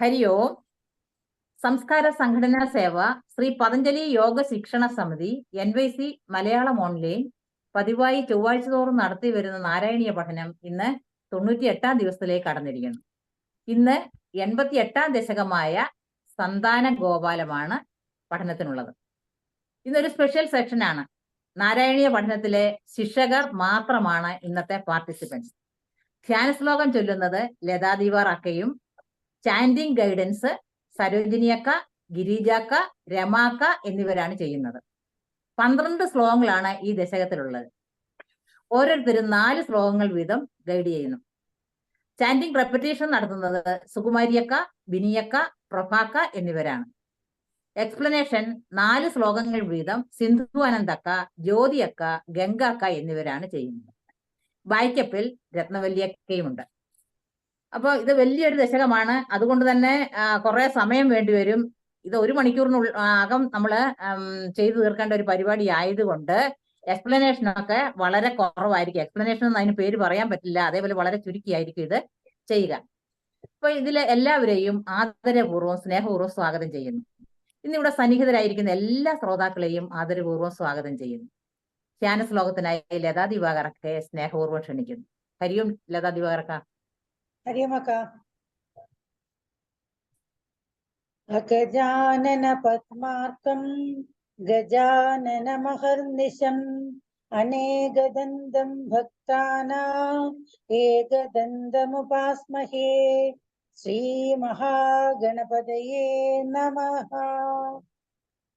ഹരി ഓം. സംസ്കാര സംഘടനാ സേവ ശ്രീ പതഞ്ജലി യോഗ ശിക്ഷണ സമിതി NYC മലയാളം ഓൺലൈൻ പതിവായി ചൊവ്വാഴ്ച തോറും നടത്തി വരുന്ന നാരായണീയ പഠനം ഇന്ന് 98-ാം ദിവസത്തിലേക്ക് കടന്നിരിക്കുന്നു. ഇന്ന് 88-ാം ദശകമായ സന്താന ഗോപാലമാണ് പഠനത്തിനുള്ളത്. ഇന്നൊരു സ്പെഷ്യൽ സെക്ഷനാണ്. നാരായണീയ പഠനത്തിലെ ശിക്ഷകർ മാത്രമാണ് ഇന്നത്തെ പാർട്ടിസിപ്പൻസ്. ധ്യാന ശ്ലോകം ചൊല്ലുന്നത് ലതാദീവാർ അക്കയും ചാൻഡിങ് ഗൈഡൻസ് സരോജിനിയക്ക, ഗിരിജാക്ക, രമാക്ക എന്നിവരാണ് ചെയ്യുന്നത്. 12 ശ്ലോകങ്ങളാണ് ഈ ദശകത്തിലുള്ളത്. ഓരോരുത്തരും 4 ശ്ലോകങ്ങൾ വീതം ഗൈഡ് ചെയ്യുന്നു. ചാൻഡിങ് റെപ്പറ്റീഷൻ നടത്തുന്നത് സുകുമാരിയക്ക, ബിനിയക്ക, പ്രഭാക്ക എന്നിവരാണ്. എക്സ്പ്ലനേഷൻ 4 ശ്ലോകങ്ങൾ വീതം സിന്ധു അനന്തക്ക, ജ്യോതിയക്ക, ഗംഗാക്ക എന്നിവരാണ് ചെയ്യുന്നത്. ബായ്ക്കപ്പിൽ രത്നവല്ലിയക്കയുമുണ്ട്. അപ്പോൾ ഇത് വലിയൊരു ദശകമാണ്. അതുകൊണ്ട് തന്നെ കുറെ സമയം വേണ്ടിവരും. ഇത് 1 മണിക്കൂറിനകം നമ്മൾ ചെയ്തു തീർക്കേണ്ട ഒരു പരിപാടി ആയതുകൊണ്ട് എക്സ്പ്ലനേഷനൊക്കെ വളരെ കുറവായിരിക്കും. എക്സ്പ്ലനേഷൻ ഒന്നും അതിന് പേര് പറയാൻ പറ്റില്ല. അതേപോലെ വളരെ ചുരുക്കിയായിരിക്കും ഇത് ചെയ്യുക. അപ്പൊ ഇതിലെ എല്ലാവരെയും ആദരപൂർവ്വം സ്നേഹപൂർവ്വം സ്വാഗതം ചെയ്യുന്നു. ഇന്നിവിടെ സന്നിഹിതരായിരിക്കുന്ന എല്ലാ ശ്രോതാക്കളെയും ആദരപൂർവ്വം സ്വാഗതം ചെയ്യുന്നു. ധ്യാന ശ്ലോകത്തിനായി ലതാ ദിവാകരക്കെ സ്നേഹപൂർവ്വം ക്ഷണിക്കുന്നു. ഹരിയും ലതാ ദിവാകരക്ക. ഹരിയമക്ക. ഗജാനന പദ്മാർക്കം ഗജാനന മഹർനിശം അനേകദന്തം ഭക്താനാം ഏകദന്തമുപാസ്മഹേ. ശ്രീ മഹാഗണപതയേ നമഃ.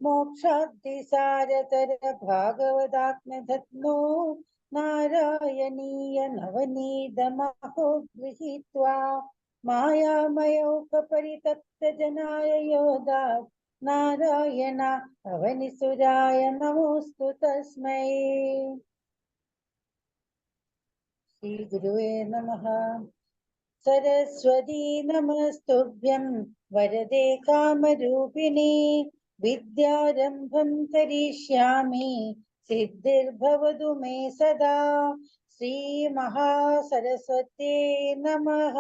മോക്ഷാബ്ദിസാരതര ഭാഗവതാത്മധത്നോ നാരായണീയ നവനീതമഹോ ഗൃഹീത്വാ മായാമയോപരിതപ്തജനായ യോധാ നാരായണ അവനിസുരായ നമോസ്തു തസ്മൈ. ശ്രീ ഗുരുവേ നമഃ. സരസ്വതീ നമസ്തുഭ്യം വരദേ കാമരൂപിണി വിദ്യാരംഭം കരിഷ്യാമി സിദ്ധിർഭവതു മേ സദാ. ശ്രീ മഹാസരസ്വത്യേ നമഃ.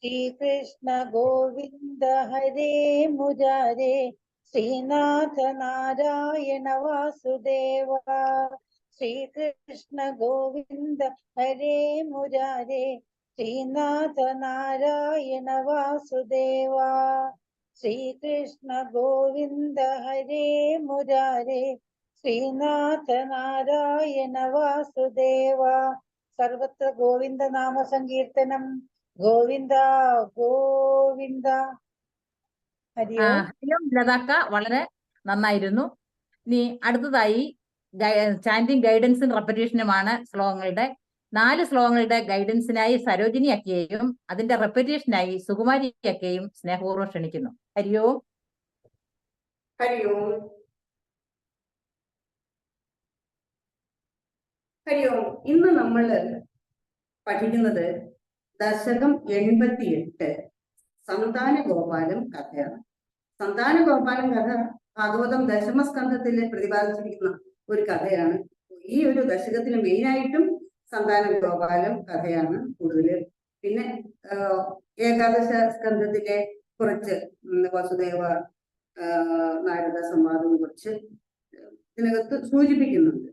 ശ്രീകൃഷ്ണ ഗോവിന്ദ ഹരേ മുരാരേ ശ്രീനാഥ നാരായണ വാസുദേവ. ശ്രീകൃഷ്ണ ഗോവിന്ദ ഹരേ മുരാരേ ശ്രീനാഥ നാരായണ വാസുദേവ. ശ്രീകൃഷ്ണ ഗോവിന്ദ ഹരേ മുരാരേ ശ്രീനാഥ നാരായണ വാസുദേവ. സർവത്ര ഗോവിന്ദ നാമ സങ്കീർത്തനം. ഗോവിന്ദ ഗോവിന്ദ. ഹരിയും ലതാക്ക വളരെ നന്നായിരുന്നു. ഇനി അടുത്തതായി ചാൻഡിങ് ഗൈഡൻസും റെപ്പറ്റീഷനുമാണ് ശ്ലോകങ്ങളുടെ. 4 ശ്ലോകങ്ങളുടെ ഗൈഡൻസിനായി സരോജിനി അക്കയെയും അതിന്റെ റെപ്പറ്റീഷനായി സുകുമാരി അക്കയെയും സ്നേഹപൂർവ്വം ക്ഷണിക്കുന്നു. ഹരിയോ ഹരിയോ ഹരിയോ. ഇന്ന് നമ്മൾ പഠിക്കുന്നത് ദശകം 88 സന്താന ഗോപാലം കഥയാണ്. സന്താന ഗോപാലം കഥ ഭാഗവതം ദശമസ്കന്ധത്തിൽ പ്രതിപാദിച്ചിരിക്കുന്ന ഒരു കഥയാണ്. ഈ ഒരു ദശകത്തിന് മെയിനായിട്ടും സന്താന ഗോപാലം കഥയാണ് കൂടുതൽ. പിന്നെ ഏകാദശ സ്കന്ധത്തിലെ കുറച്ച് വസുദേവ നാരദ സംവാദം കുറിച്ച് ഇതിനകത്ത് സൂചിപ്പിക്കുന്നുണ്ട്.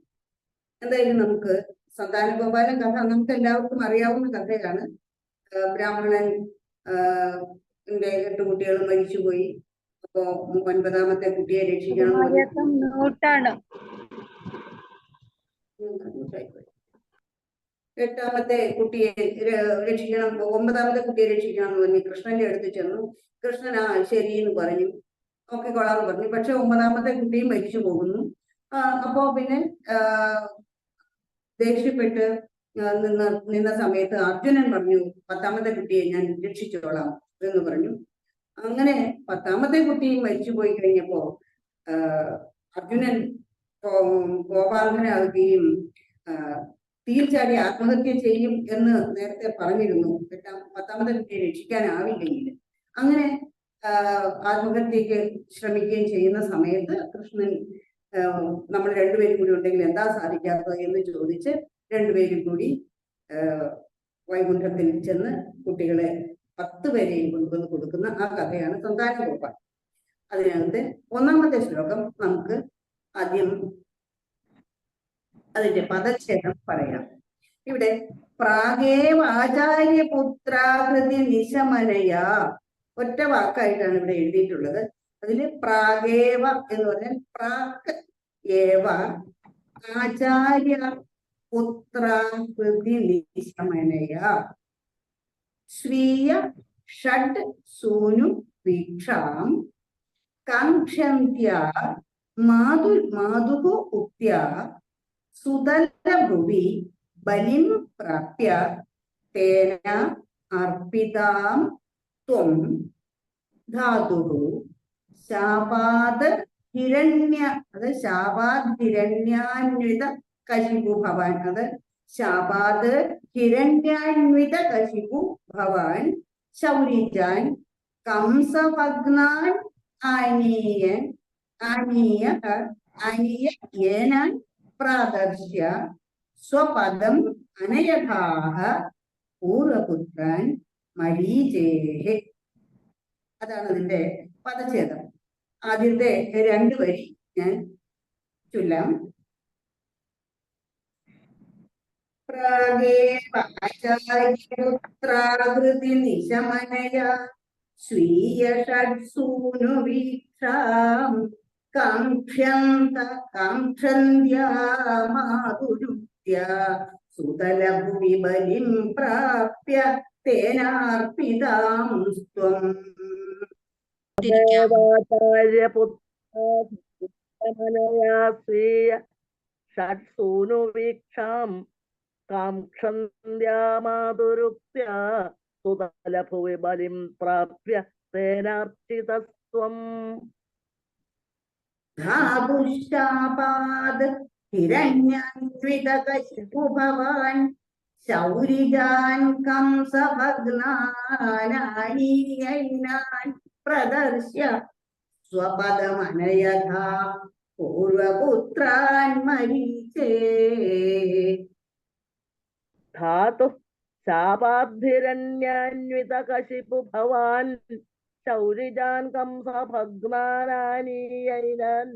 എന്തായാലും നമുക്ക് സന്താന ഗോപാലം കഥ നമുക്ക് എല്ലാവർക്കും അറിയാവുന്ന കഥയാണ്. ബ്രാഹ്മണൻ 8 കുട്ടികളും മരിച്ചുപോയി. അപ്പോ 9ാമത്തെ കുട്ടിയെ രക്ഷിക്കണം. 8ാമത്തെ കുട്ടിയെ രക്ഷിക്കണം, 9ാമത്തെ കുട്ടിയെ രക്ഷിക്കണം എന്ന് പറഞ്ഞ് കൃഷ്ണന്റെ അടുത്ത് ചെന്നു. കൃഷ്ണൻ ശരി എന്ന് പറഞ്ഞു, ഒക്കെ കൊള്ളാന്ന് പറഞ്ഞു. പക്ഷെ 9ാമത്തെ കുട്ടിയും മരിച്ചു പോകുന്നു. അപ്പോ പിന്നെ ദേഷ്യപ്പെട്ട് നിന്ന സമയത്ത് അർജുനൻ പറഞ്ഞു, 10ാമത്തെ കുട്ടിയെ ഞാൻ രക്ഷിച്ചോളാം എന്ന് പറഞ്ഞു. അങ്ങനെ 10ാമത്തെ കുട്ടിയും മരിച്ചു പോയി കഴിഞ്ഞപ്പോ അർജുനൻ കോപാകുകയും തീർച്ചയാടി ആത്മഹത്യ ചെയ്യും എന്ന് നേരത്തെ പറഞ്ഞിരുന്നു. 10ാമത്തെ കുട്ടിയെ രക്ഷിക്കാനാവില്ലെങ്കിൽ അങ്ങനെ ആത്മഹത്യക്ക് ശ്രമിക്കുകയും ചെയ്യുന്ന സമയത്ത് കൃഷ്ണൻ നമ്മൾ 2 പേരും കൂടി ഉണ്ടെങ്കിൽ എന്താ സാധിക്കാത്തത് എന്ന് ചോദിച്ച് 2 പേരും കൂടി വൈകുണ്ഠത്തിൽ ചെന്ന് കുട്ടികളെ 10 പേരെയും കൊണ്ടുവന്ന് കൊടുക്കുന്ന ആ കഥയാണ് സന്താനഗോപാൽ. അതിനകത്ത് 1-ാമത്തെ ശ്ലോകം നമുക്ക് ആദ്യം അതിന്റെ പദച്ഛേദം പറയാം. ഇവിടെ പ്രാഗേവ ആചാര്യപുത്രാകൃതി നിശമനയ, ഒറ്റ വാക്കായിട്ടാണ് ഇവിടെ എഴുതിയിട്ടുള്ളത്. അതില് പ്രാഗേവ എന്ന് പറഞ്ഞാൽ പ്രാക് ഏവ ആചാര്യ പുത്രാകൃതി നിശമനയ സ്വീയ ഷഡ് സൂനു വീക്ഷാം കാംക്ഷന്ത്യ മാതുഃ ഉക്ത്യ സുതലഭുവി ബലിം പ്രാപ്യ തേന അർപ്പിതാം ത്വം ധാതുഃ ശാപാദ് ഹിരണ്യാന്വിത കശിപു ഭവാൻ. അത് ശാപാദ് ഹിരണ്യാന്വിത കശിപു ഭവാൻ ശൗരിജാൻ കംസഭഗ്നാൻ ആനീയ ഏനാൻ പ്രാദർശ്യ സ്വപദം അനയഥാഹ പൂർവപുത്രാൻ മരീചേഹേ. അതാണ് അതിന്റെ പദച്ഛേദം. ആദ്യത്തെ 2 വരി ഞാൻ ചൊല്ലാം. പ്രാഗേവാചാര്യപുത്രാകൃതി നിശമനയ സ്വീയ ഷഡ്സൂനു വീക്ഷാം കാംക്ഷന്ത്യാ മാതുരുക്ത്യ സുതലഭുവി ബലിം പ്രാപ്യ തേനാർപ്പിതാം സ്ത്വം. ഷഡ്സൂനു വീക്ഷാം കാംക്ഷന്ത്യാ മാതുരുക്ത്യ സുതലഭുവി ബലിം പ്രാപ്യ തേനാർച്ചിതസ്ത്വം. ധാതുശാപാദ് ഹിരണ്യാന്വിത കശിപു ഭവാൻ ശൗരിജാൻ കംസഭഗ്നാനാനീയൈനാൻ പ്രദർശ്യ സ്വപദമനയഥാ പൂർവപുത്രാൻ മരീചേ. ധാതു ശാപാദ്ധിരണ്യാന്വിത കശിപു ഭവാൻ ശൗരിജാൻ കംസഭഗ്നാനാനീയൈനാൻ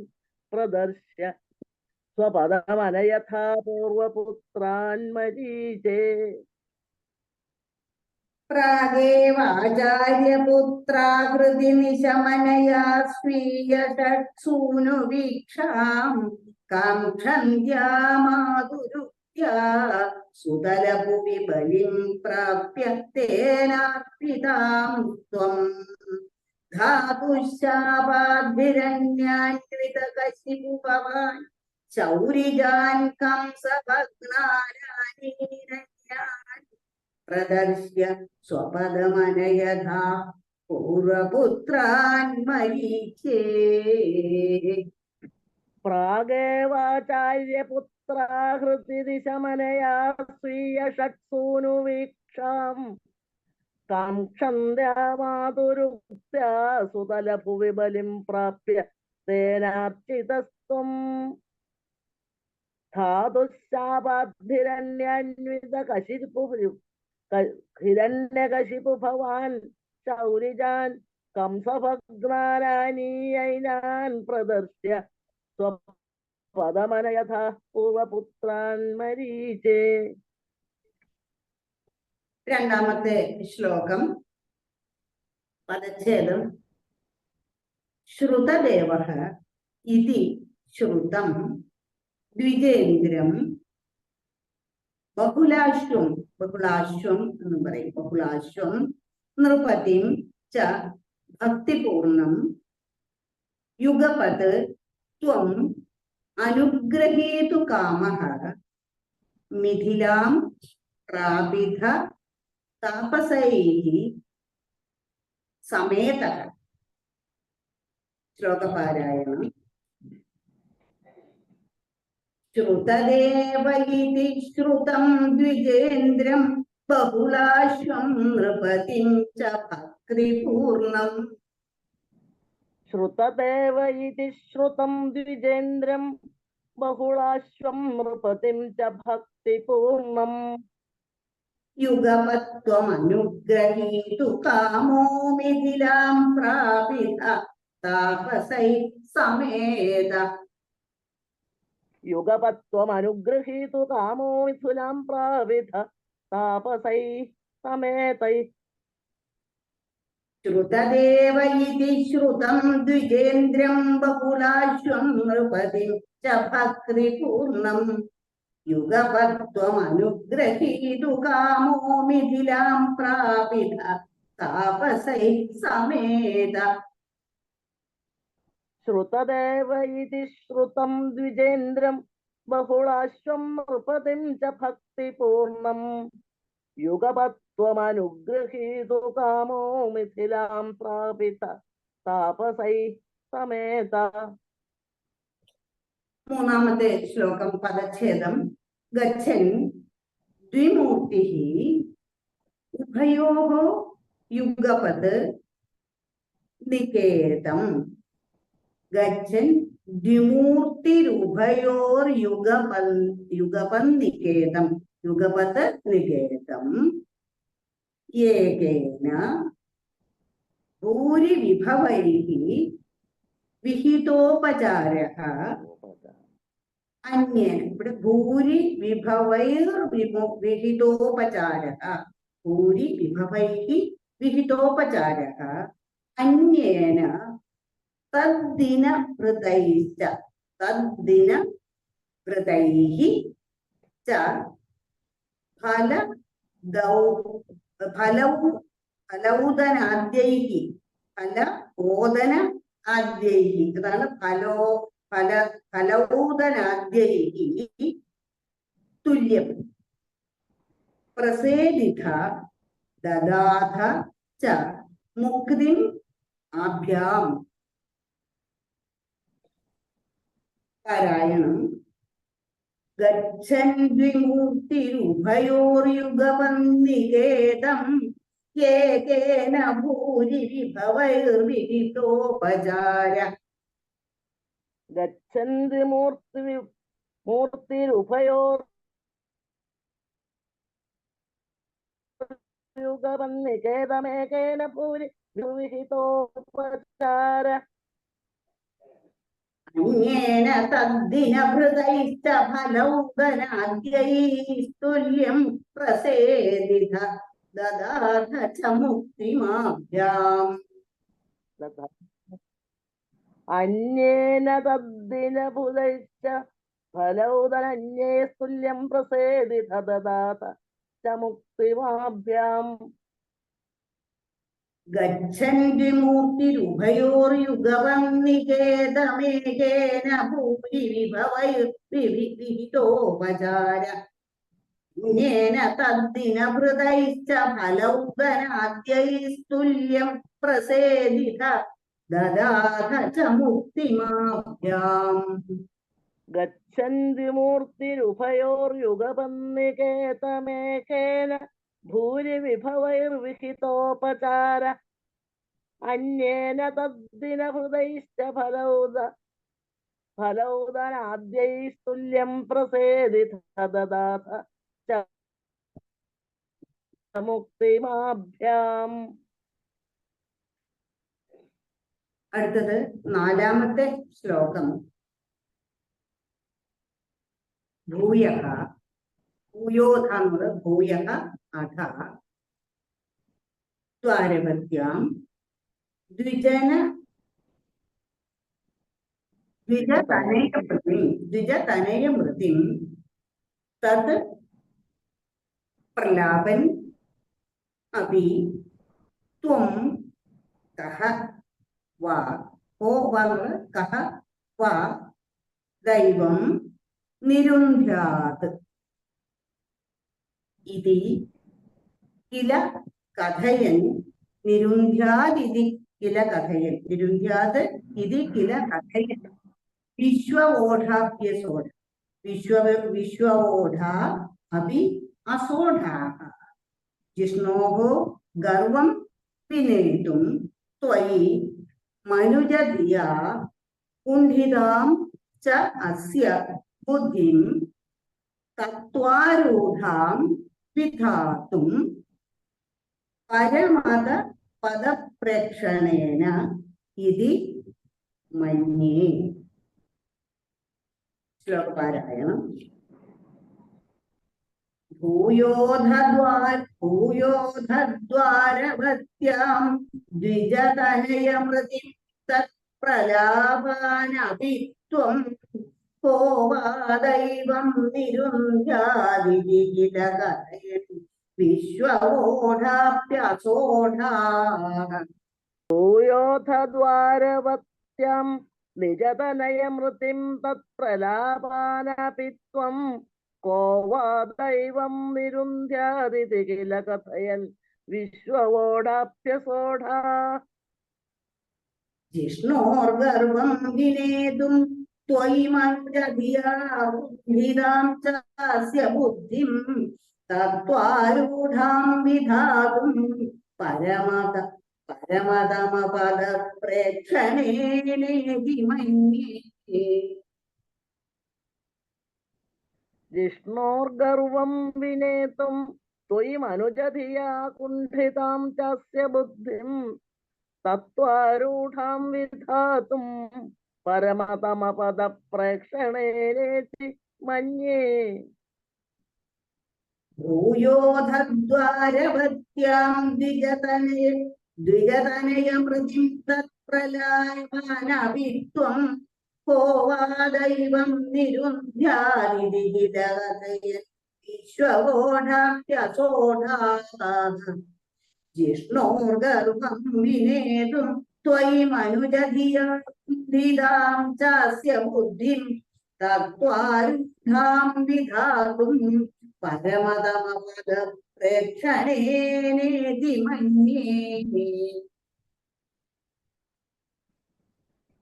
പ്രദർശ്യ സ്വപദമനയഥാ പൂർവപുത്രാൻ മരീചേ. പ്രാഗേവാചാര്യപുത്രാകൃതി നിശമനയാ സ്വീയ ഷഡ്സൂനു വീക്ഷാം കാംക്ഷന്ത്യാ മാതുരുക്ത്യ സുതലഭുവി ബലിം പ്രാപ്യ തേനാർപ്പിതാം ത്വം. ധാതുശാപാദ്ഭിരണ്യാന്വിത കശിപു ഭവാൻ ശൗരിജാൻ കംസഭഗ്നാനാനീയൈനാൻ പ്രദർശ്യ സ്വപദമനയഥാ പൂർവപുത്രാൻ മരീചേ. പ്രാഗേവാചാര്യപുത്രാകൃതി നിശമനയാ സ്വീയ ഷഡ്സൂനു വീക്ഷാം കാംക്ഷന്ത്യാ മാതുരുക്ത്യ സുതലഭുവി ബലിം പ്രാപ്യ തേനാർച്ചിതസ്ത്വം. ധാതുശാപാദ്ധിരണ്യാന്വിത കശിപു ഹിരണ്യകശിപു ഭവാൻ ശൗരിജാൻ കംസഭഗ്നാനാനീയൈനാൻ പ്രദർശ്യ സ്വപദമനയഥാ പൂർവപുത്രാൻ മരീചേ. 2-ാമത്തെ ശ്ലോകം പദച്ഛേദം. ശ്രുതദേവഃ ഇതി ശ്രുതം ദ്വിജേന്ദ്രം ബഹുലാശ്വം എന്ന് പറയും. ബഹുലാശ്വം നൃപതിം ച ഭക്തിപൂർണം യുഗപത് ത്വം അനുഗ്രഹേതു കാമഃ മിഥിലാം പ്രാപിധ താപസൈഃ സമേതഃ. ശ്ലോകപാരായണം. ശ്രുതദേവ ഇതി ശ്രുതം ദ്വിജേന്ദ്രം ബഹുളാശ്വം നൃപതിം ച ഭക്തിപൂർണം. ശ്രുതദേവ ഇതി ശ്രുതം ദ്വിജേന്ദ്രം ബഹുളാശ്വം നൃപതിം ച ഭക്തിപൂർണം. യുഗപത്വമനുഗ്രഹീതു കാമോ മിഥിലാം പ്രാപിത താപസൈ സമേത. യുഗപത്വമനുഗൃഹീതു കാമോ മിഥുലാം പ്രാവിധ താപസൈ സമേതൈ. ശ്രുതദേവ ഇതി ശ്രുതം ദ്വിജേന്ദ്രം ബഹുളാശ്വം നൃപതിം ച ഭക്തിപൂർണം. യുഗപത്വമനുഗ്രഹീതു കാമോ മിഥിലാം പ്രാപിത താപസൈ സമേത. ശ്രുതദേവ ഇതി ശ്രുതം ദ്വിജേന്ദ്രം ബഹുളാശ്വം നൃപതിം ച ഭക്തിപൂർണം. യുഗപത്വമനുഗൃഹീതു കാമോ മിഥിലാം പ്രാപിത താപസൈ സമേത. മൂന്നാമത്തെ ശ്ലോകം പദച്ഛേദം. ഗച്ഛൻ ദ്വിമൂർത്തിഃ ഉഭയോഃ യുഗപത് നികേതം. ഗച്ഛൻ ദ്വിമൂർത്തിരുഭയോർയുഗപന്നികേതം. യുഗപത് നികേതം. ഏകേന ഭൂരിവിഭവൈഃ വിഹിതോപചാരഃ. അന്യേന, ഇവിടെ ഭൂരി വിഭവൈർ വിഹിതോപചാരഃ. ഭൂരി വിഭവൈഃ വിഹിതോപചാരഃ. അന്യേന തദ്ദിന വൃതൈശ്ച. തദ്ദിന വൃതൈഃ ച ഫലൗദനാദ്യൈഃ. ഫലഓദന ആദ്യൈഃ. അതാണ് ഫലൗദനാദ്യൈഃ തുല്യം. പ്രസേദിത ദദാഥ ച മുക്തിം ആഭ്യാം. പാരായണം. ഗച്ഛൻ ദ്വിമൂർത്തിരുഭയോർയുഗപന്നികേതം ഏകേന ഭൂരിവിഭവൈർവിഹിതോപചാര. ഗച്ഛന്തി മൂർത്തിരുഭയോർ യുഗപന്നികേതമേകേന ഭൂരി വിഹിതോപചാര. അന്യേന തദ്ദിന ഭൃതൈശ്ച ഫലൗദനാദ്യൈസ്തുല്യം പ്രസേദിത ദദാഥ ച മുക്തിമാഭ്യാം. അന്യേന തദ്ദിന ഭുതൈശ്ച ഫലൗദനന്യേ തുല്യം പ്രസേദിത ദദാഥ ച മുക്തിമാഭ്യാം. ഗച്ഛൻ ദ്വിമൂർത്തിരുഭയോർയുഗപന്നികേതമേകേന ഭൂരിവിഭവൈർവിഹിതോപചാര. അന്യേന തദ്ദിന ഭൃതൈശ്ച ഫലൗദനാദ്യൈസ്തുല്യം പ്രസേദിത ദദാഥ ച മുക്തിമാഭ്യാം. ഗച്ഛന്തി മൂർത്തിരുഭയോർയുഗപന്നികേതമേകേന ഭൂരിവിഭവൈർവിഹിതോപചാര. അന്യേന തദ്ദിന ഹൃദൈശ്ച ഫലൗദനാദ്യൈസ്തുല്യം പ്രസേദിത ദദാഥ ച മുക്തിമാഭ്യാം. അടുത്തത് നാലാമത്തെ ശ്ലോകം. ഭൂയഃ ഭൂയോധ എന്നത് ഭൂയഃ അധ ദ്വാരവത്യാം ദ്വിജതനയമൃതിം തത് പ്രലാപൻ അപി ത്വം കഹ വാ. ഹോ വന്ന് കഹ വാ ദൈവം നിരുന്ധ്യാത് ഇതി കില കഥയൻ. നിരുന്ധ്യാദിതി കില കഥയൻ. നിരുന്ധ്യാത് ഇതി കില കഥയൻ. വിശ്വവോഢാപ്യസോഢ. വിശ്വവോഢാ അപി അസോഢാഃ. ജിഷ്ണോഃ ഗർവം വിനേതും ത്വയി മനുജധിയാ കുണ്ഠിതാം ച അസ്യ ബുദ്ധിം തത്വാരൂഢാം വിധാതും പരമത പദപ്രേക്ഷണേന ഇതി മന്യേ. ശ്ലോകപാരായണം. ഭൂയോധദ്വാരവത്യാം ദ്വിജതനയമൃതിം തത്പ്രലാപാനപി ത്വം കോ വാ ദൈവം നിരുന്ധ്യാദികിലകഥയൻ വിശ്വവോഢാപ്യസോഢാഃ. ഭൂയോധദ്വാരവത്യാം നിജതനയമൃതിം തത്പ്രലാപാനപി ത്വം കോ വാ ദൈവം നിരുന്ധ്യാദിതി കില കഥയൻ വിശ്വവോഢാപ്യസോഢാഃ. ജിഷ്ണോർഗർവം വിനേതും ത്വയി മനുജധിയാം ചാസ്യ ബുദ്ധിം തത്വാരൂഢാം വിധാതും പരമതമപദപ്രേക്ഷണേനേതി മന്യേ. ജിഷ്ണോർഗർവം വിനേതും ത്വയി മനുജധിയാ കുണ്ഠിതാം ചാസ്യ ബുദ്ധിം തത്വാരൂഢാം വിധാതും പരമതമപദപ്രേക്ഷണേനേതി മന്യേ. ഭൂയോധദ്വാരവത്യാം ദ്വിജതനയമൃതിം തത്പ്രലാപാനപി ത്വം കോ വാ ദൈവം നിരുന്ധ്യാദിതി കിലകഥയൻ വിശ്വവോഢാപ്യസോഢാഃ. ജിഷ്ണോർഗർവം വിനേതും ത്വയി മനുജധിയാം ചാസ്യ ബുദ്ധിം തത്വാരൂഢാം വിധാതും പരമതമപദപ്രേക്ഷണേനേതി മന്യേ.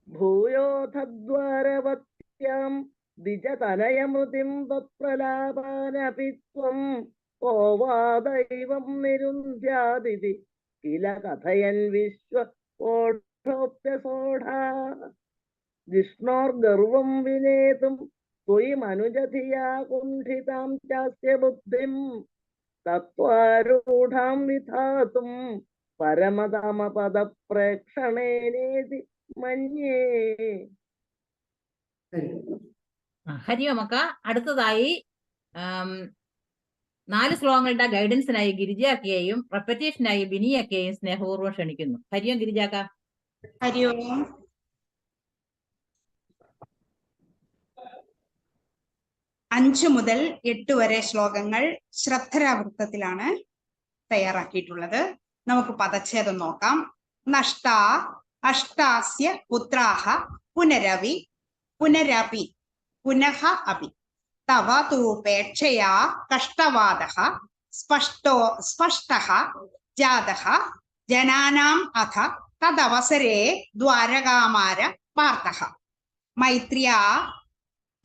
ഭൂയോധദ്വാരവത്യാം ദ്വിജതനയമൃതിം തത്പ്രലാപാനപി ത്വം കോ വാ ദൈവം നിരുന്ധ്യാദിതി കില കഥയൻ വിശ്വവോഢോപ്യസോഢാഃ. ജിഷ്ണോർഗർവം വിനേതും ത്വയി മനുജധിയാ കുണ്ഠിതാം ചാസ്യ ബുദ്ധിം തത്വാരൂഢാം വിധാതും പരമതമപദപ്രേക്ഷണേനേതി മന്യേ. ഹരി ഓം അക്ക. അടുത്തതായി 4 ശ്ലോകങ്ങളുടെ ഗൈഡൻസിനായി ഗിരിജാക്കയെയും റെപ്പറ്റേഷനായി ബിനിയക്കയെയും സ്നേഹപൂർവ്വം ക്ഷണിക്കുന്നു. ഹരി ഓം ഗിരിജാക്ക. ഹരി ഓം. 5 മുതൽ 8 വരെ ശ്ലോകങ്ങൾ ശ്രദ്ധരാവൃത്തത്തിലാണ് തയ്യാറാക്കിയിട്ടുള്ളത്. നമുക്ക് പദച്ഛേദം നോക്കാം. നഷ്ട അഷ്ടാസ്യ പുത്രാഹ പുനരവി പുനരപി പുനഃ അപി തവ തൂപേക്ഷയാ കഷ്ടവാദഃ സ്പഷ്ടഃ ജാതഃ ജനാനാം അഥ തദവസരേ ദ്വാരകാമാര പാർത്ഥഃ. മൈത്ര്യാ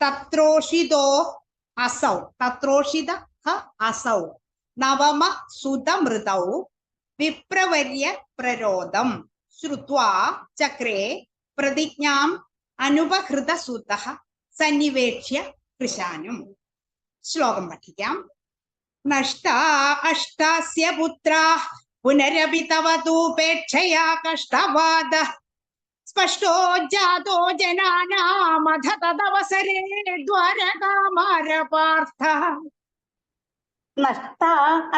തത്രോഷിതോ അസൗ നവമ സുതമൃതൗ വിപ്രവർയ പ്രരോദം ശ്രുത്വാ ചക്രേ പ്രതിജ്ഞാം അനുപഹൃതസുതഃ സന്നിവേക്ഷ്യ കൃശാനും. ശ്ലോകം പഠിക്കാം. നഷ്ട അഷ്ടാസ്യ പുത്രാഃ പുനരപി തവ തൂപേക്ഷയാ കഷ്ടവാദഃ സ്പഷ്ടോ ജാതോ ജനാനാമഥ തദവസരേ ദ്വാരകാമാര പാർത്ഥഃ. നഷ്ട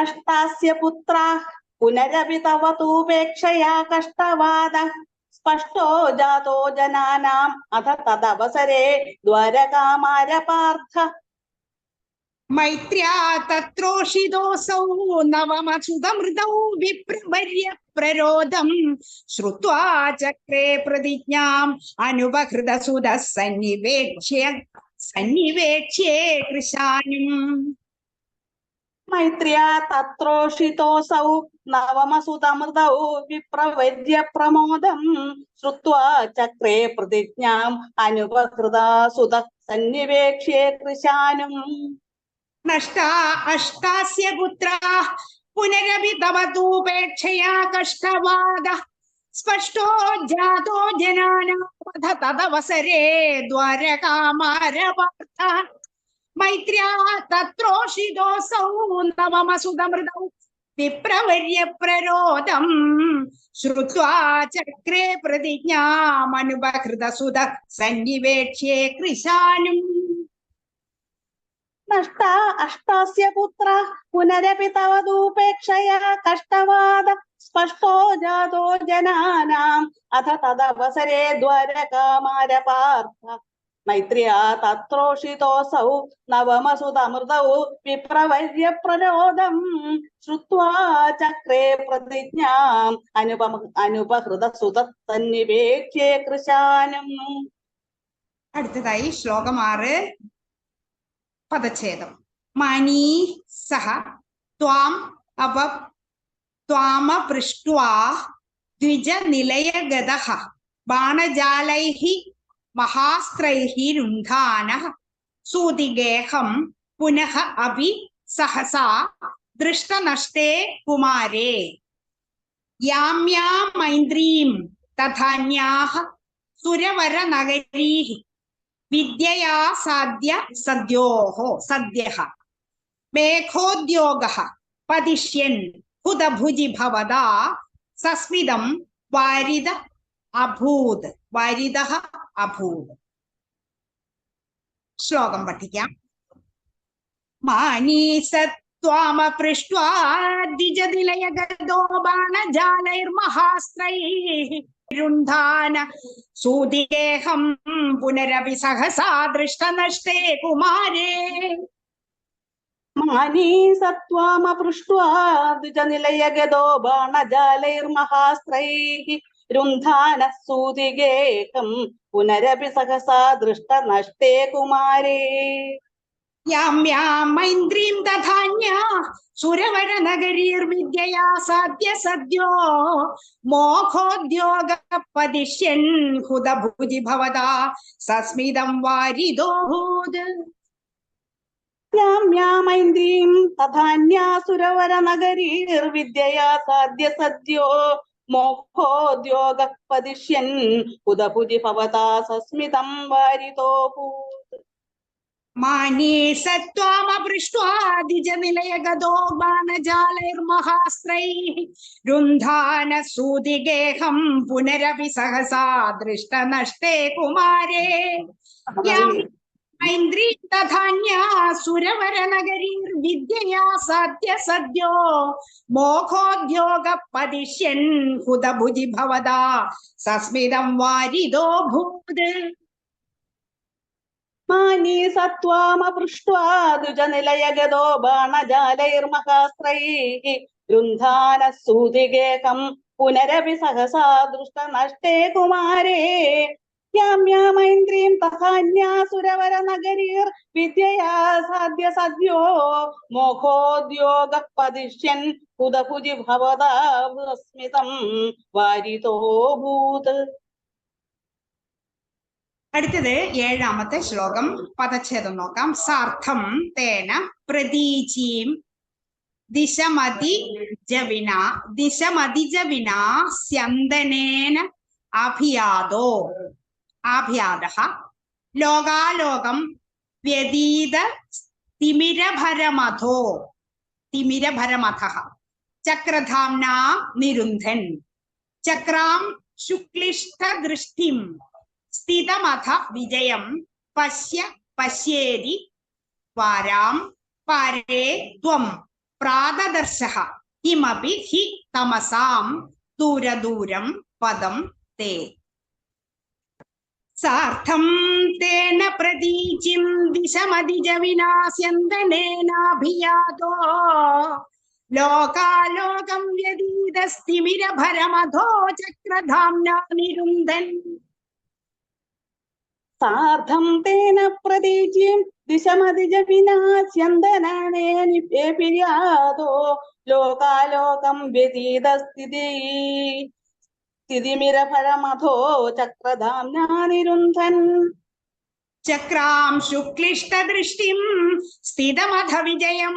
അഷ്ടാസ്യ പുത്രാഃ പുനരപി തവ തൂപേക്ഷയാ കഷ്ടവാദഃ സ്പഷ്ടോ ജാതോ ജനാനാം അഥ തദവസരേ ദ്വാരകാമാര പാർത്ഥഃ. മൈത്ര്യാ തത്രോഷിതോസൗ നവമസുതമൃതൗ വിപ്രവർയ പ്രരോദം ശ്രുത്വാ ചക്രേ പ്രതിജ്ഞാം അനുപഹൃതസുതഃ സന്നിവേക്ഷ്യേ കൃശാനും. മൈത്ര്യാ തത്രോഷിതോസൗ നവമസുതമൃതൗ വിപ്രവർയ പ്രമോദം ശ്രുത്വാ ചക്രേ പ്രതിജ്ഞാം അനുപഹൃതസുതഃ സന്നിവേക്ഷ്യ കൃശാനും. നഷ്ട അഷ്ടാസ്യ പുത്രാഃ പുനരപി തവ തൂപേക്ഷയാ കഷ്ടവാദഃ സ്പഷ്ടോ ജാതോ ജനാനാം അഥ തദവസരേ ദ്വാരകാമാര പാർത്ഥഃ. मैत्र्या तत्रोषितोऽसौ नवमसुतमृतौ विप्रवर्यप्ररोदम् श्रुत्वा चक्रे प्रतिज्ञामनुपहृतसुत सन्निवेक्ष्ये कृशानुम् नष्टा अष्टास्य पुत्र पुनरपि तव दूपेक्षया कष्टवाद स्पष्टो जातो जनानाम् अथ तदवसरे द्वारकामार पार्थ मैत्र्या तत्रोषितोऽसौ नवमसुतमृतौ विप्रवर्य प्ररोदम् श्रुत्वा चक्रे प्रतिज्ञाम् अनुपहृतसुत सन्निवेक्ष्ये कृशानुम्. അടുത്തതായി ശ്ലോകം 6 പദച്ഛേദം. മാനീ സഹ ത്വാമപൃഷ്ട്വാ ദ്വിജനിലയഗതഃ ബാണജാലൈഃ മഹാസ്ത്രൈഃ രുന്ധാനഃ സൂതിഗേഹം പുനഃ അഭി സഹസാ ദൃഷ്ടനഷ്ടേ കുമാരേ യാമ്യാമൈന്ദ്രീം തഥാന്യാഃ സുരവരനഗരീഃ വിദ്യയാ സാദ്യ സദ്യഃ മേഘോദ്യോഗഃ പതിഷ്യൻ ഹുതഭുജി ഭവതാ സസ്മിതം വാരിദഃ അഭൂത്. ശ്ലോകം പഠിക്കാം. മാനീസത്വാമപൃഷ്ട്വാ ദ്വിജനിലയഗതോ ബാണജാലൈർമഹാസ്ത്രൈഃ രുന്ധാന സൂതിഗേഹം പുനരപി സഹസാ ദൃഷ്ടനഷ്ടേ കുമാരേ. മാനീസത്വാമപൃഷ്ട്വാ ദ്വിജനിലയഗതോ ബാണജാലൈർമഹാസ്ത്രൈഃ രുന്ധാനഃ സൂതിഗേഹം പുനരപി സഹസാ ദൃഷ്ടനഷ്ടേ കുമാരേ. യാമ്യാമൈന്ദ്രീം തഥാന്യാഃ സുരവരനഗരീർവിദ്യയാ സാദ്യ സദ്യോ മോഹോദ്യോഗപതിഷ്യൻ ഹുതഭുജി ഭവതാ സസ്മിതം വാരിദോഭൂത്. യാമ്യാമൈന്ദ്രീം തഥാന്യാ സുരവരനഗരീർവിദ്യയാ സാദ്യ സദ്യോ മോഹോദ്യോഗപതിഷ്യൻ ഹുതഭുജി ഭവതാ സസ്മിതം വാരിദോഭൂത്. മാനീസത്വാമപൃഷ്ട്വാ ദ്വിജനിലയഗതോ ബാണജാലൈർമഹാസ്ത്രൈഃ രുന്ധാന സൂതിഗേഹം പുനരപി സഹസാ ദൃഷ്ടനഷ്ടേ കുമാരേ. ഐന്ദ്രീം തഥാന്യാ സുരവരനഗരീർവിദ്യയാ സാദ്യ സദ്യോ മോഹോദ്യോഗപതിഷ്യൻ ഹുതഭുജി ഭവതാ സസ്മിതം വാരിദോഭൂത്. മാനീസത്വാമപൃഷ്ട്വാ ദ്വിജനിലയഗതോ ബാണജാലൈർമഹാസ്ത്രൈഃ രുന്ധാനഃ സൂതിഗേഹം പുനരപി സഹസാ ദൃഷ്ടനഷ്ടേ കുമാരേ. യാമ്യാമൈന്ദ്രീം തഥാന്യാ സുരവരനഗരീർ വിദ്യയാ സാദ്യ സദ്യോ മോഹോദ്യോഗപതിഷ്യൻ ഹുതഭുജി ഭവതാ സ്മിതം വാരിദോഭൂത്. അടുത്തത് 7ാമത്തെ ശ്ലോകം. പദച്ഛേദം നോക്കാം. സാർത്ഥം തേന പ്രതീചീം ദിശമതിജവിനാ സ്യന്തനേന ആഭിയാദഃ ലോകാലോകം വ്യതീത തിമിരഭരമഥഃ ചക്രധാംനാ നിരുന്ധൻ ചക്രാം ശുക്ലിഷ്ടദൃഷ്ടിം സ്ഥിതമഥ വിജയം പശ്യേതി വാരാം പാരേ ത്വം പ്രാദദർശഃ കിമപി ഹി തമസാം ദൂരദൂരം പദം തേ. സാർത്ഥം തേന പ്രതീചിം ദിശമതിജവിനാസ്യന്തനേനാഭിയാതോ ലോകാലോകം വ്യതീതസ്തിമിരഭരമഥോ ചക്രധാംനാ നിരുന്ധൻ. സാർത്ഥം തേന പ്രതീചിം ദിശമതിജവിനാസ്യന്തനേനാഭിയാതോ ലോകാലോകം വ്യതീതസ്തിമിരഭരമഥോ ചക്രധാംനാ നിരുന്ധൻ. ചക്രാം ശുക്ലിഷ്ടദൃഷ്ടിം സ്ഥിതമഥ വിജയം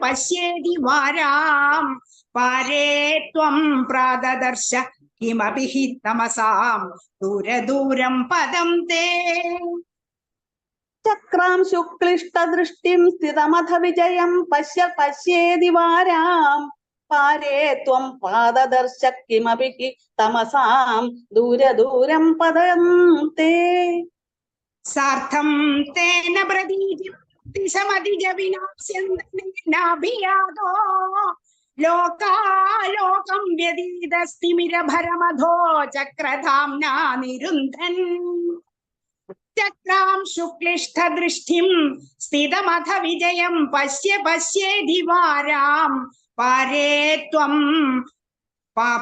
പശ്യേതി വാരാം പാരേ ത്വം പ്രാദദർശ കിമപി ഹി തമസാം ദൂരദൂരം പദം തേ. ചക്രാം ശുക്ലിഷ്ടദൃഷ്ടിം സ്ഥിതമഥ വിജയം പശ്യ പശ്യേതി വാരാം പാരേ ത്വം പാദദർശ കിമപി ഹി തമസാം ദൂരം പദം തേ. സാർത്ഥം തേന പ്രതീതിം ദിശമതിജ വിനാശ്യന്തനാഭിയാതോ ലോകാലോകം വ്യതീതസ്തിമിരഭരമധോ ചക്രധാംനാ നിരുന്ധൻ. ചക്രാം ശുക്ലിഷ്ടദൃഷ്ടിം സ്ഥിതമഥ വിജയം പശ്യ പശ്യേതി വാരാം പാരേ ത്വം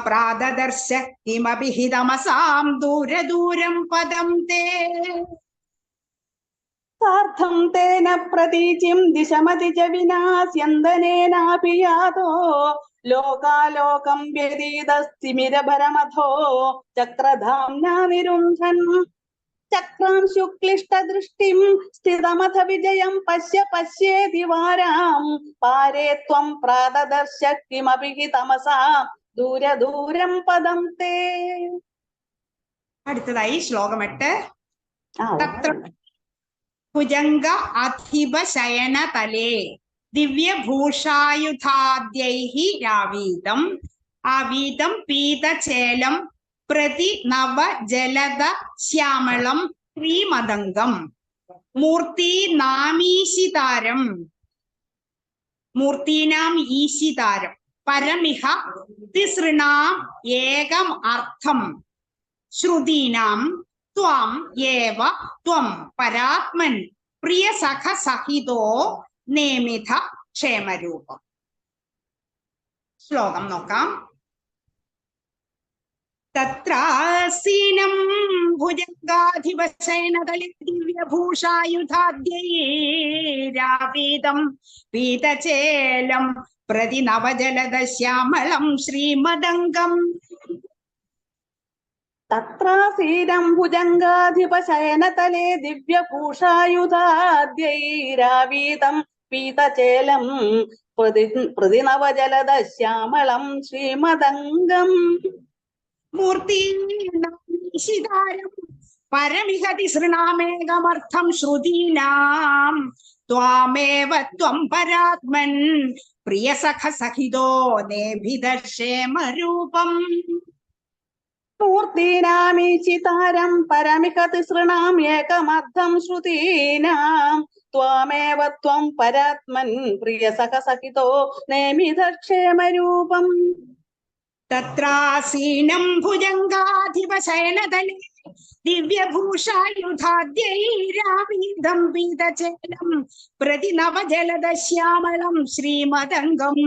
പ്രാദദർശ കിമപി ഹി തമസാം ദൂരം പദം തേ. സാർത്ഥം തേന പ്രതീചിം ദിശമതിജ വിനാശ്യന്തനേനാഭിയാതോ ലോകാലോകം വ്യതീതസ്തിമിരഭരമധോ ചക്രധാംനാ നിരുന്ധൻ. ചക്രാം ശുക്ലിഷ്ടദൃഷ്ടിം സ്ഥിതമഥ വിജയം പശ്യ പശ്യേതി വാരാം പാരേ ത്വം പ്രാദദർശ കിമപി ഹി തമസാം ദൂരം പദം തേ. അടുത്തതായി ശ്ലോകം 8. തത്ര ഭുജംഗ അധിപ ശയന തലേ ദിവ്യഭൂഷായുധാദ്യൈഃ രാവീതം ആവീതം പീതചേലം പ്രതി നവ ജലദ ശ്യാമളം ശ്രീമദംഗം മൂർത്തീനാമീശിതാരം മൂർത്തീനാം ഈശിതാരം പരമിഹ തിസൃണാം ഏകം അർത്ഥം ശ്രുതീനാം ത്വാം ഏവ ത്വം പരാത്മൻ പ്രിയസഖ സഹിതോ നേമിഥ ക്ഷേമരൂപം. ശ്ലോകം നോക്കാം. തത്രാസീനം ഭുജംഗാധിപശയനതലേ ദിവ്യഭൂഷായുധാദ്യൈരാവീതം പീതചേലം പ്രതി നവജലദ ശ്യാമളം ശ്രീമദംഗം. തത്രാസീനം ഭുജംഗാധിപശയനതലേ ദിവ്യഭൂഷായുധാദ്യൈരാവീതം പീതചേലം പ്രതി നവജലദ ശ്യാമളം ശ്രീമദംഗം. മൂർത്തീനാമീശിതാരം പരമിഹ തിസൃണാമേകമർത്ഥം ശ്രുതീനാം ത്വാമേവ ത്വം പരാത്മൻ പ്രിയസഖ സഹിതോ നേഭിദർശേമരൂപം. മൂർത്തീനാമീശിതാരം പരമിഹ തിസൃണാം ഏകമർത്ഥം ശ്രുതീനാം ത്വാമേവ ത്വം പരാത്മൻ പ്രിയസഖ സഹിതോ നേമിധക്ഷേമരൂപം. തത്രാസീനം ഭുജംഗാധിപശയനതലേ ദിവ്യഭൂഷായുധാദ്യൈരാവീതം പീതചേലം പ്രതി നവജലദ ശ്യാമളം ശ്രീമദംഗം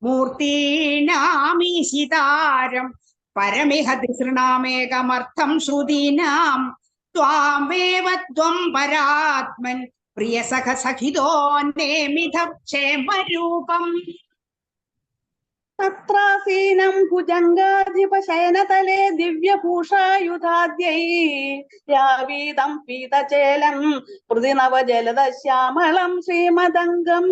മൂർത്തീനാമീശിതാരം പരമിഹ തിസൃണാമേകമർത്ഥം ശ്രുതീനാം ത്വാമേവ ത്വം പരാത്മൻ പ്രിയസഖ സഖിതോ നേമിഥ ക്ഷേമരൂപം. തത്രാസീനം ഭുജംഗാധിപശയനതലേ ദിവ്യഭൂഷായുധാദ്യൈരാവീതം പീതചേലം പ്രതി നവജലദ ശ്യാമളം ശ്രീമദംഗം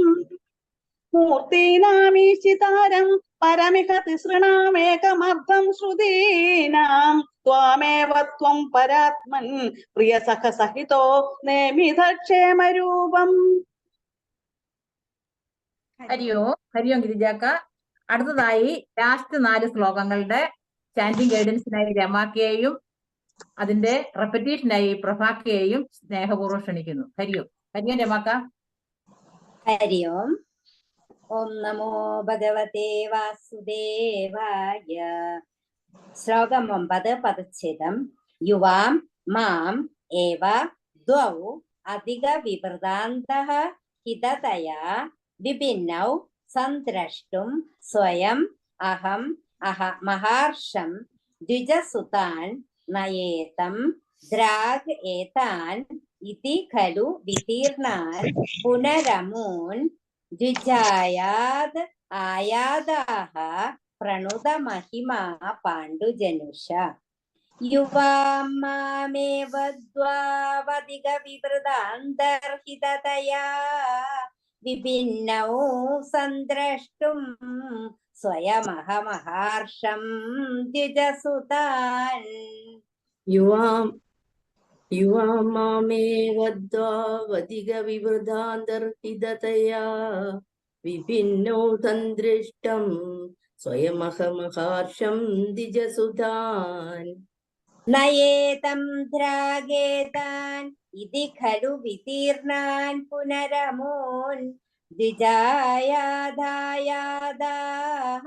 മൂർത്തീനാമീശിതാരം പരമിഹ തിസൃണാമേകമർത്ഥം ശ്രുതീനാം ത്വാമേവ ത്വം പരാത്മൻ പ്രിയസഖ സഹിതോ നേമിധക്ഷേമരൂപം. ഹരിയോം ഗിരിജാക്ക. അടുത്തതായി ലാസ്റ്റ് 4 ശ്ലോകങ്ങളുടെ ചാൻഡിങ് ഗൈഡൻസിനായി രമാക്കയെയും അതിന്റെ റെപ്പറ്റീഷനായി പ്രഭാക്കയെയും സ്നേഹപൂർവ്വം ക്ഷണിക്കുന്നു. ഹരിയോം രമാക്ക. ഹരി ഓം. ഓം നമോ ഭഗവതേ വാസുദേവായ. ശ്ലോകം 9 പദച്ഛേദം. യുവാം മാം ഏവ ദ്വൗ അധിക വിവൃതാന്തഃ ഹിതതയാ വിഭിന്നൗ സന്ത്രഷ്ടും സ്വയം അഹം മഹാർഷം ദ്വിജസുതാൻ നയേതം ദ്രാഗ് ഏതാൻ ഇതി ഖലു വിതീർണാൻ പുനരമൂൻ ദ്വിജായാദ് ആയാദാഹ പ്രണുത മഹിമാ പാണ്ഡുജനുഷ. യുവാം മാമേവ ദ്വാവധിക വിവൃതാന്തർഹിതതയാ വിഭിന്നൗ സന്ത്രഷ്ടും സ്വയമഹമഹാർഷം ദ്വിജസുതാൻ. युवामामेवद्वावधिगविवृधान्तर्हिततया विभिन्नौ सन्दृष्टं स्वयमहमहर्षं द्विजसुधान् नयेतं द्रागेतान् इति खलु वितीर्णान् पुनरमून् द्विजायादायादाः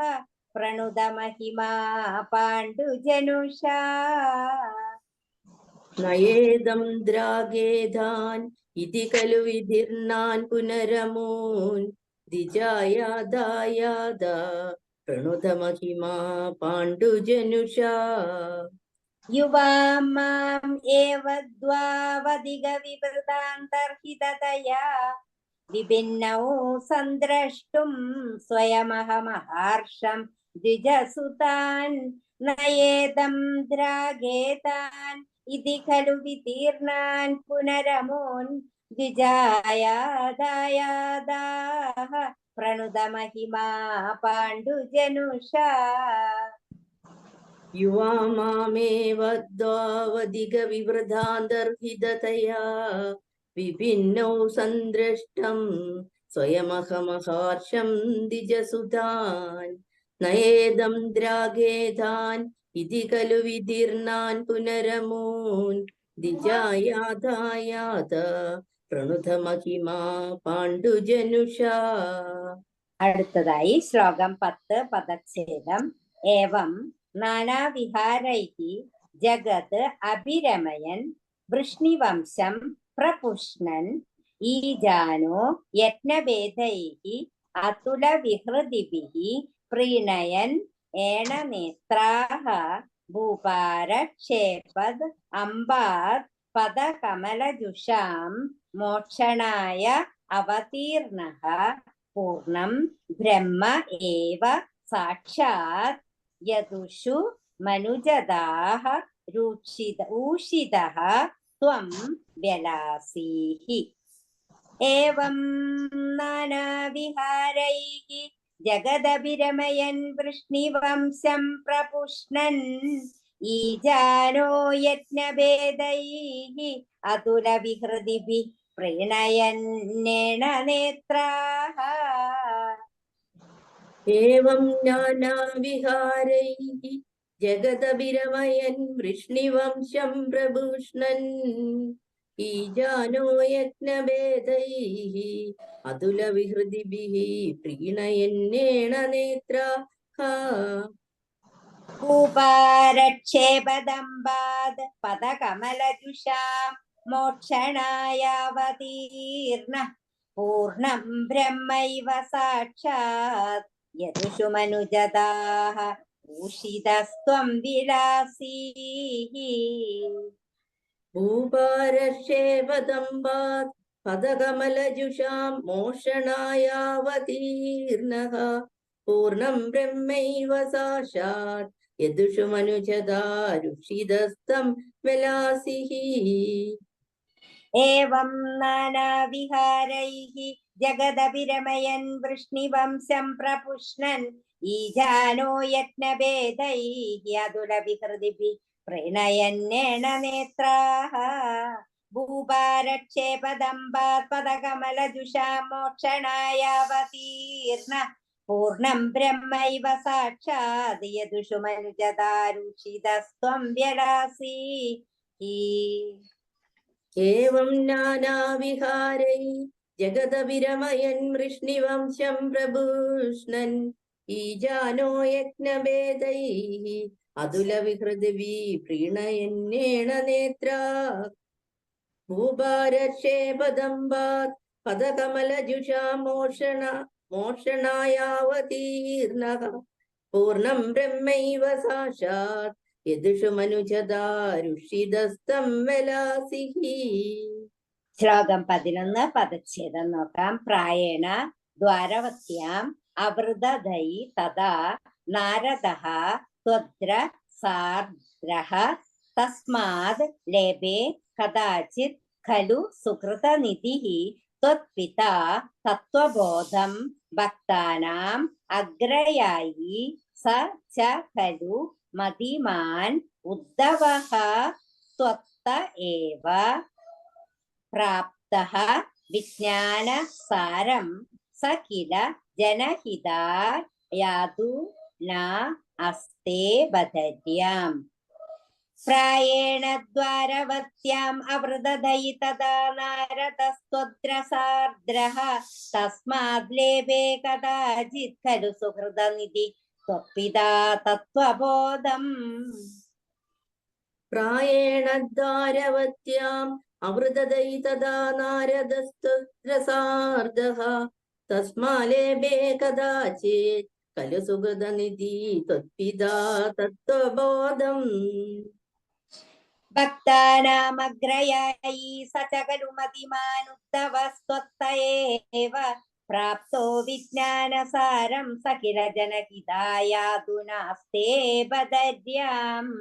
प्रणुदमहिमा पाण्डुजनुषा नयेदं द्रागेधान् इति खलु विधीर्णान् पुनरमून् द्विजायादायादा प्रणुदमहिमा पाण्डुजनुषा युवां माम् एव द्वावधिगविवृतान्तर्हिततया विभिन्नौ सन्द्रष्टुं स्वयमहमहर्षं द्विजसुतान् नयेदं द्रागेतान् इति खलु वितीर्णान् पुनरमून् द्विजायादायादाः प्रणुदमहिमा पाण्डुजनुषा युवामामेव द्वावधिगविवृधान्तर्हिततया विभिन्नौ सन्द्रष्टं स्वयमहमहर्षं द्विजसुतान् नयेदं द्रागेधान् इति खलु विदीर्णान् पुनरमून् द्विजायादायाद प्रणुतमहिमा പാണ്ഡുജനുഷാ. അടുത്തതായി ശ്ലോകം 10 പദച്ഛേദം. ഏവം നാനാവിഹാരൈഃ ജഗത് അഭിരമയൻ വൃഷ്ണിവംശം പ്രപുഷ്ണൻ ഈജാനോ യജ്ഞഭേദൈഃ അതുലവിഹൃതിഭിഃ പ്രീണയൻ ഏണനേത്രാഃ ഭൂപാരക്ഷേപദ് അംബാത് പദകമലജുഷാം മോക്ഷണായ അവതീർണഃ പൂർണം ബ്രഹ്മ ഏവ സാക്ഷാത് യദുഷു മനുജദാഃ ഊഷിതഃ ത്വം വ്യലാസീഃ. ഏവം നാനാവിഹാരൈഃ ജഗദഭിരമയൻ വൃഷ്ണിവംശം പ്രപുഷ്ണൻ ഈജാനോ യജ്ഞഭേദൈഃ അതുലവിഹൃതിഭിഃ പ്രീണയന്നേണ നേത്രാഃ. ഏവം നാനാവിഹാരൈഃ ജഗദഭിരമയൻ വൃഷ്ണിവംശം പ്രപുഷ്ണൻ ഈജാനോ യജ്ഞഭേദൈഃ അതുലവിഹൃതിഭിഃ പ്രീണയന്നേണ നേത്രാഃ. ഭൂപാരക്ഷേപദംബാദ് പദകമലജുഷാം മോക്ഷണായാവതീർണഃ പൂർണം ബ്രഹ്മൈവ സാക്ഷാത് യദുഷു മനുജദാഃ ഊഷിതസ്ത്വം വിലാസീഃ. ഭൂപാരക്ഷേപദംബാത് പദകമലജുഷാം മോഷണായാവതീർണഃ പൂർണം ബ്രഹ്മൈവ സാക്ഷാത് യദുഷു മനുജദാ രുഷിതസ്തം വിലാസിഃ. ഏവം നാനാവിഹാരൈഃ ജഗദഭിരമയൻ വൃഷ്ണിവംശം പ്രപുഷ്ണൻ ഈജാനോ യജ്ഞഭേദൈഃ അതുലവിഹൃതിഭിഃ പ്രണയന്നേണ നേത്രാഃ ഭൂപാരക്ഷേപദംബാത് പദകമലജുഷാം മോക്ഷണായാവതീർണഃ പൂർണം ബ്രഹ്മൈവ സാക്ഷാത് യദുഷു മനുജദാ രുഷിതസ്ത്വം വ്യലാസീഃ. ഏവം നാനാവിഹാരൈഃ ജഗദഭിരമയൻ വൃഷ്ണിവംശം പ്രപുഷ്ണൻ ഈജാനോ യജ്ഞഭേദൈഃ അതുലവിഹൃതിഭിഃ പ്രീണയന്നേണ നേത്രാഃ ഭൂപാരക്ഷേപദംബാത് പദകമലജുഷാം മോക്ഷണായാവതീർണഃ പൂർണം ബ്രഹ്മൈവ സാക്ഷാത് യദുഷു മനുജദാ രുഷിതസ്തം വിലാസിഃ. ശ്ലോകം 11 പദച്ഛേദം നോക്കാം. പ്രായേണ ദ്വാരവത്യാം അവൃതധൈ തഥാ നാരദഃ ത്വദ്ര സാർദ്രഃ തസ്മാദ് ലേപേ കദാചിത് ഖലു സുകൃതനിധിഃ ത്വത്പിതാ തത്വബോധം ഭക്താനാം അഗ്രയായി സ ച ഖലു മതിമാൻ ഉദ്ധവഃ ത്വത്ത एव प्राप्तः विज्ञानसारं स किल जनहितायातु न अस्ते बदर्याम् प्रायेण द्वारवत्याम् अवृदधयि तदा नारदस्त्वद्रसार्द्रः तस्माद् लेभे कदाचित् खलु सुहृदनिधि त्वपिता तत्त्वबोधम् प्रायेण द्वारवत्याम् अवृदधयि तदा नारदस्त्वद्रसार्धः तस्मालेभे कदाचित् खलु सुहृदनिधि त्वत्पिता तत्त्वबोधम् भक्तानामग्रयायी स च खलु मतिमानुद्धवस्त्वत्त एव प्राप्तो विज्ञानसारं स किल जनहितायातुनास्ते बदर्याम्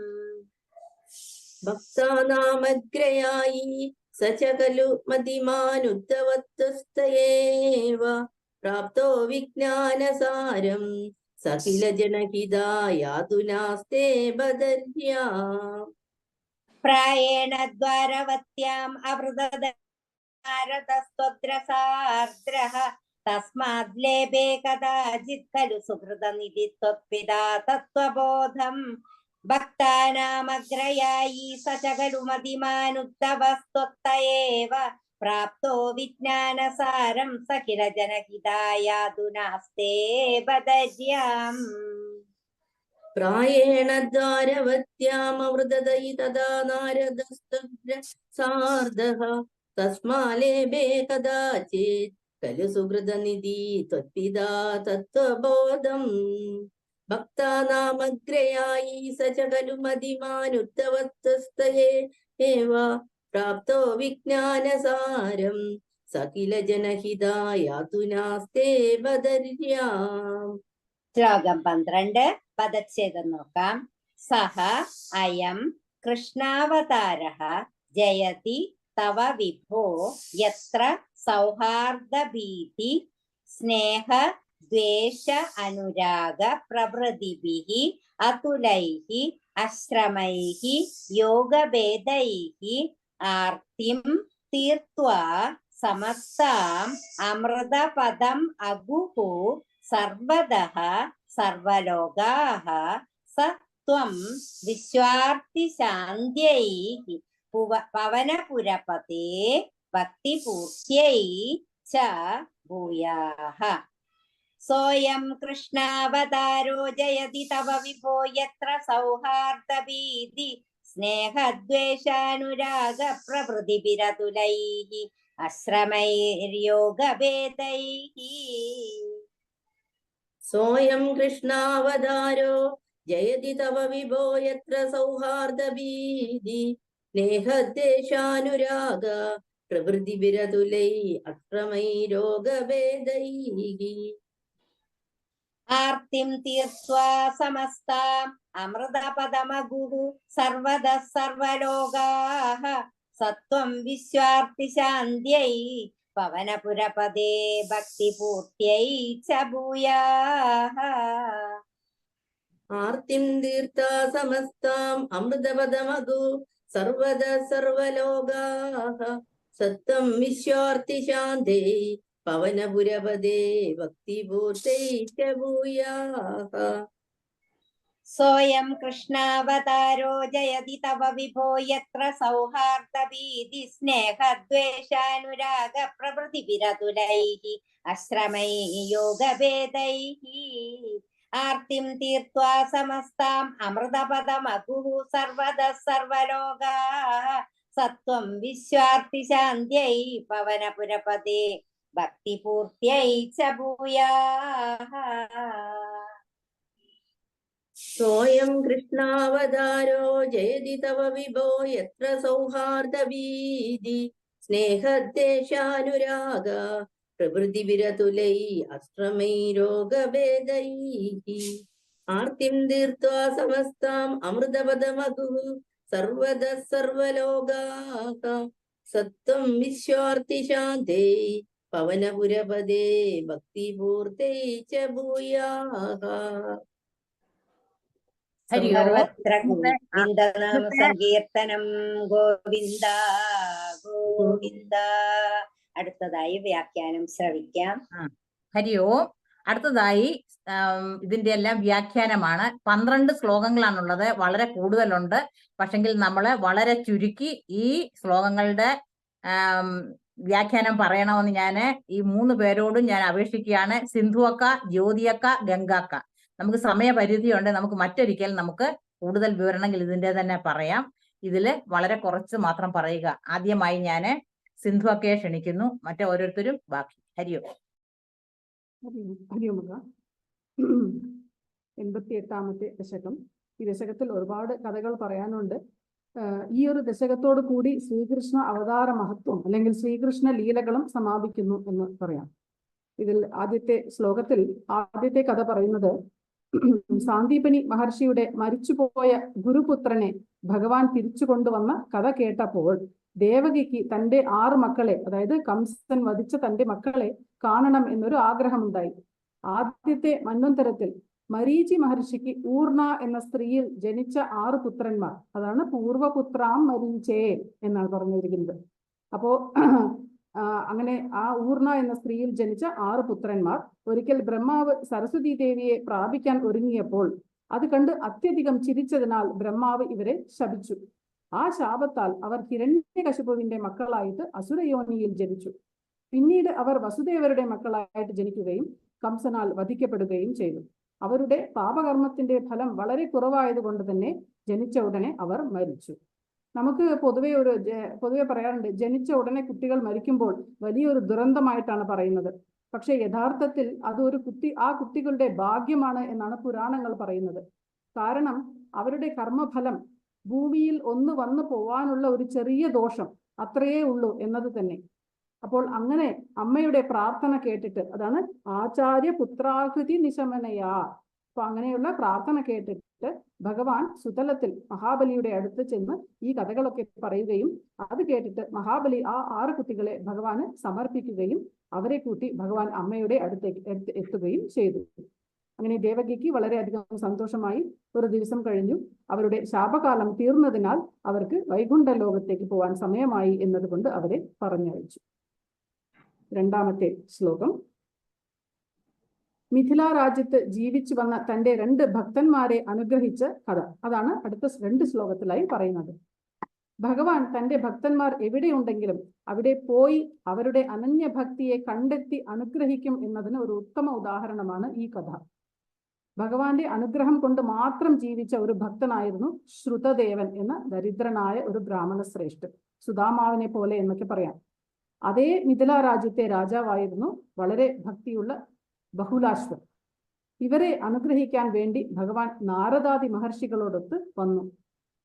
भक्तानामग्रयायी स च खलु मतिमानुद्धवत्तस्त एव प्राप्तो विज्ञानसारं स किल जनहितायातुनास्ते बदर्याम् प्रायेण द्वारवत्याम् अवृदधारतस्त्वद्रसार्द्रः तस्माद् लेभे कदाचित् खलु सुहृदनिधि त्वत्पिता तत्त्वबोधम् भक्तानामग्रयायी स च खलु मतिमानुद्धवस्त्वत्त एव प्राप्तो विज्ञानसारं स किल जनहितायातुनास्ते बदर्याम् प्रायेण द्वारवत्यामवृदधयि तदा नारदस्त्वद्रसार्धः तस्मालेभे कदाचित् खलु सुहृदनिधि त्वत्पिता तत्त्वबोधम् भक्तानामग्रयायी स च खलु मतिमानुद्धवत्तस्त एव प्राप्तो विज्ञानसारं स किल जनहितायातुनास्ते बदर्याम् ശ്ലോകം 12 പദച്ഛേദം നോക്കാം. സഹ അയം കൃഷ്ണാവതാരഃ ജയതി തവ വിഭോ യത്ര സൗഹാർദ്ദഭീതി സ്നേഹ ദ്വേഷ അനുരാഗ പ്രഭൃതിഭിഃ അതുലൈഃ അശ്രമൈഃ യോഗഭേദൈഃ ആർത്തിം തീർത്വാ സമസ്താം അമൃതപദം അഗുഃ സർവദഃ സർവലോകാഃ സ ത്വം വിശ്വാർത്തിശാന്ത്യൈഃ പവനപുരപതേ ഭക്തിപൂർത്യൈ ച ഭൂയാഃ. സോയം കൃഷ്ണാവതാരോ ജയതി തവ വിഭോ യത്ര സൗഹാർദ്ദഭീതി സ്നേഹദ്വേഷാനുരാഗ പ്രഭൃതിഭിരതുലൈഃ അശ്രമൈര്യോഗഭേദൈഃ. सोऽयं कृष्णावतारो जयति तव विभो यत्र सौहार्दभीति स्नेहद्वेषानुराग प्रभृतिभिरतुलैः अक्रमैरोगभेदैः ആർത്തിം തീർത്വാ സമസ്താം അമൃതപദമഗുഃ സർവദഃ സർവലോകാഃ സത്വം വിശ്വാർത്തിശാന്ത്യൈ പവനപുരപദേ ഭക്തിപൂർത്യൈ ച ഭൂയാഃ. ആർത്തിം തീർത്താ സമസ്താം അമൃതപദമഗു സർവദഃ സർവലോകാഃ സത്വം വിശ്വാർത്തിശാന്തേ പവനപുരപദേ ഭക്തിപൂർത്തൈ ച ഭൂയാഃ. സോയം കൃഷ്ണാവതാരോ ജയതി തവ വിഭോ യത്ര സൗഹാർദ്ദഭീതി സ്നേഹദ്വേഷാനുരാഗ പ്രഭൃതിഭിരതുലൈഃ അശ്രമൈഃ യോഗഭേദൈഃ ആർത്തിം തീർത്വാ സമസ്താം അമൃതപദമഗുഃ സർവദഃ സർവലോകാഃ സത്വം വിശ്വാർത്തിശാന്ത്യൈ പവനപുരപദേ ഭക്തിപൂർത്യൈ ച ഭൂയാഃ. सोऽयं कृष्णावतारो जयति तव विभो यत्र सौहार्दभीति स्नेहद्वेषानुराग प्रभृतिभिरतुलैः अश्रमैरोगभेदैः आर्तिं तीर्त्वा समस्ताम् अमृतपदमगुः सर्वदः सर्वलोकाः सत्वं विश्वार्तिशान्ते पवनपुरपदे भक्तिपूर्तै च भूयाः. ഹരി ഓം. സർവത്ര ഇന്നത്തെ ഗോവിന്ദനാമ സങ്കീർത്തനം. ഗോവിന്ദ ഗോവിന്ദ. അടുത്തതായി വ്യാഖ്യാനം ശ്രവിക്കാം. ഹരി ഓം. അടുത്തതായി ഇതിന്റെ എല്ലാം വ്യാഖ്യാനമാണ്. 12 ശ്ലോകങ്ങളാണുള്ളത്. വളരെ കൂടുതലുണ്ട്. പക്ഷെങ്കിൽ നമ്മള് വളരെ ചുരുക്കി ഈ ശ്ലോകങ്ങളുടെ വ്യാഖ്യാനം പറയണമെന്ന് ഞാൻ ഈ 3 പേരോടും ഞാൻ അപേക്ഷിക്കുകയാണ്. സിന്ധുവക്ക, ജ്യോതിയക്ക, ഗംഗാക്ക. നമുക്ക് സമയപരിധിയുണ്ട്. നമുക്ക് മറ്റൊരിക്കൽ നമുക്ക് കൂടുതൽ വിവരണങ്ങൾ ഇതിന്റെ തന്നെ പറയാം. ഇതില് വളരെ കുറച്ച് മാത്രം പറയുക. ആദ്യമായി ഞാൻ സിന്ധുവക്കയെ ക്ഷണിക്കുന്നു. ഓരോരുത്തരും ബാക്കി. ഹരിയോ. ഹരിയോമക. 88ാമത്തെ ദശകം. ഈ ദശകത്തിൽ ഒരുപാട് കഥകൾ പറയാനുണ്ട്. ഈ ഒരു ദശകത്തോടു കൂടി ശ്രീകൃഷ്ണ അവതാര മഹത്വം അല്ലെങ്കിൽ ശ്രീകൃഷ്ണ ലീലകളും സമാപിക്കുന്നു എന്ന് പറയാം. ഇതിൽ ആദ്യത്തെ ശ്ലോകത്തിൽ ആദ്യത്തെ കഥ പറയുന്നത് സാന്ദീപനി മഹർഷിയുടെ മരിച്ചുപോയ ഗുരുപുത്രനെ ഭഗവാൻ തിരിച്ചു കൊണ്ടുവന്ന കഥ കേട്ടപ്പോൾ ദേവകിക്ക് തന്റെ 6 മക്കളെ, അതായത് കംസൻ വധിച്ച തന്റെ മക്കളെ കാണണം എന്നൊരു ആഗ്രഹമുണ്ടായി. ആദ്യത്തെ മന്വന്തരത്തിൽ മരീചി മഹർഷിക്ക് ഊർണ എന്ന സ്ത്രീയിൽ ജനിച്ച 6 പുത്രന്മാർ, അതാണ് പൂർവപുത്രാം മരീചേ എന്നാണ് പറഞ്ഞിരിക്കുന്നത്. അപ്പോ അങ്ങനെ ആ ഊർണ എന്ന സ്ത്രീയിൽ ജനിച്ച 6 പുത്രന്മാർ ഒരിക്കൽ ബ്രഹ്മാവ് സരസ്വതി ദേവിയെ പ്രാപിക്കാൻ ഒരുങ്ങിയപ്പോൾ അത് കണ്ട് അത്യധികം ചിരിച്ചതിനാൽ ബ്രഹ്മാവ് ഇവരെ ശപിച്ചു. ആ ശാപത്താൽ അവർ ഹിരണ്യകശിപുവിന്റെ മക്കളായിട്ട് അസുരയോനിയിൽ ജനിച്ചു. പിന്നീട് അവർ വസുദേവരുടെ മക്കളായിട്ട് ജനിക്കുകയും കംസനാൽ വധിക്കപ്പെടുകയും ചെയ്തു. അവരുടെ പാപകർമ്മത്തിന്റെ ഫലം വളരെ കുറവായതുകൊണ്ട് തന്നെ ജനിച്ച ഉടനെ അവർ മരിച്ചു. നമുക്ക് പൊതുവെ പറയാറുണ്ട്, ജനിച്ച ഉടനെ കുട്ടികൾ മരിക്കുമ്പോൾ വലിയൊരു ദുരന്തമായിട്ടാണ് പറയുന്നത്. പക്ഷെ യഥാർത്ഥത്തിൽ അതൊരു ആ കുട്ടികളുടെ ഭാഗ്യമാണ് എന്നാണ് പുരാണങ്ങൾ പറയുന്നത്. കാരണം അവരുടെ കർമ്മഫലം ഭൂമിയിൽ ഒന്ന് വന്നു പോവാനുള്ള ഒരു ചെറിയ ദോഷം അത്രയേ ഉള്ളൂ എന്നത് തന്നെ. അപ്പോൾ അങ്ങനെ അമ്മയുടെ പ്രാർത്ഥന കേട്ടിട്ട്, അതാണ് ആചാര്യ പുത്രാകൃതി നിശമനയാ. അപ്പൊ അങ്ങനെയുള്ള പ്രാർത്ഥന കേട്ടിട്ട് ഭഗവാൻ സുതലത്തിൽ മഹാബലിയുടെ അടുത്ത് ചെന്ന് ഈ കഥകളൊക്കെ പറയുകയും അത് കേട്ടിട്ട് മഹാബലി ആ 6 കുട്ടികളെ ഭഗവാന് സമർപ്പിക്കുകയും അവരെ കൂട്ടി ഭഗവാൻ അമ്മയുടെ അടുത്തേക്ക് എത്തുകയും ചെയ്തു. അങ്ങനെ ദേവകിക്ക് വളരെയധികം സന്തോഷമായി. ഒരു ദിവസം കഴിഞ്ഞു. അവരുടെ ശാപകാലം തീർന്നതിനാൽ അവർക്ക് വൈകുണ്ഠ ലോകത്തേക്ക് പോവാൻ സമയമായി എന്നതുകൊണ്ട് അവരെ പറഞ്ഞയച്ചു. 2ാമത്തെ ശ്ലോകം. മിഥില രാജ്യത്ത് ജീവിച്ചു വന്ന തന്റെ 2 ഭക്തന്മാരെ അനുഗ്രഹിച്ച കഥ. അതാണ് അടുത്ത 2 ശ്ലോകത്തിലായി പറയുന്നത്. ഭഗവാൻ തന്റെ ഭക്തന്മാർ എവിടെയുണ്ടെങ്കിലും അവിടെ പോയി അവരുടെ അനന്യഭക്തിയെ കണ്ടെത്തി അനുഗ്രഹിക്കും എന്നതിന് ഒരു ഉത്തമ ഉദാഹരണമാണ് ഈ കഥ. ഭഗവാന്റെ അനുഗ്രഹം കൊണ്ട് മാത്രം ജീവിച്ച ഒരു ഭക്തനായിരുന്നു ശ്രുതദേവൻ എന്ന ദരിദ്രനായ ഒരു ബ്രാഹ്മണ ശ്രേഷ്ഠൻ. സുദാമാവിനെ പോലെ എന്നൊക്കെ പറയാം. അതേ മിഥില രാജ്യത്തെ രാജാവായിരുന്നു വളരെ ഭക്തിയുള്ള ബഹുലാശ്വർ. ഇവരെ അനുഗ്രഹിക്കാൻ വേണ്ടി ഭഗവാൻ നാരദാദി മഹർഷികളോടൊത്ത് വന്നു.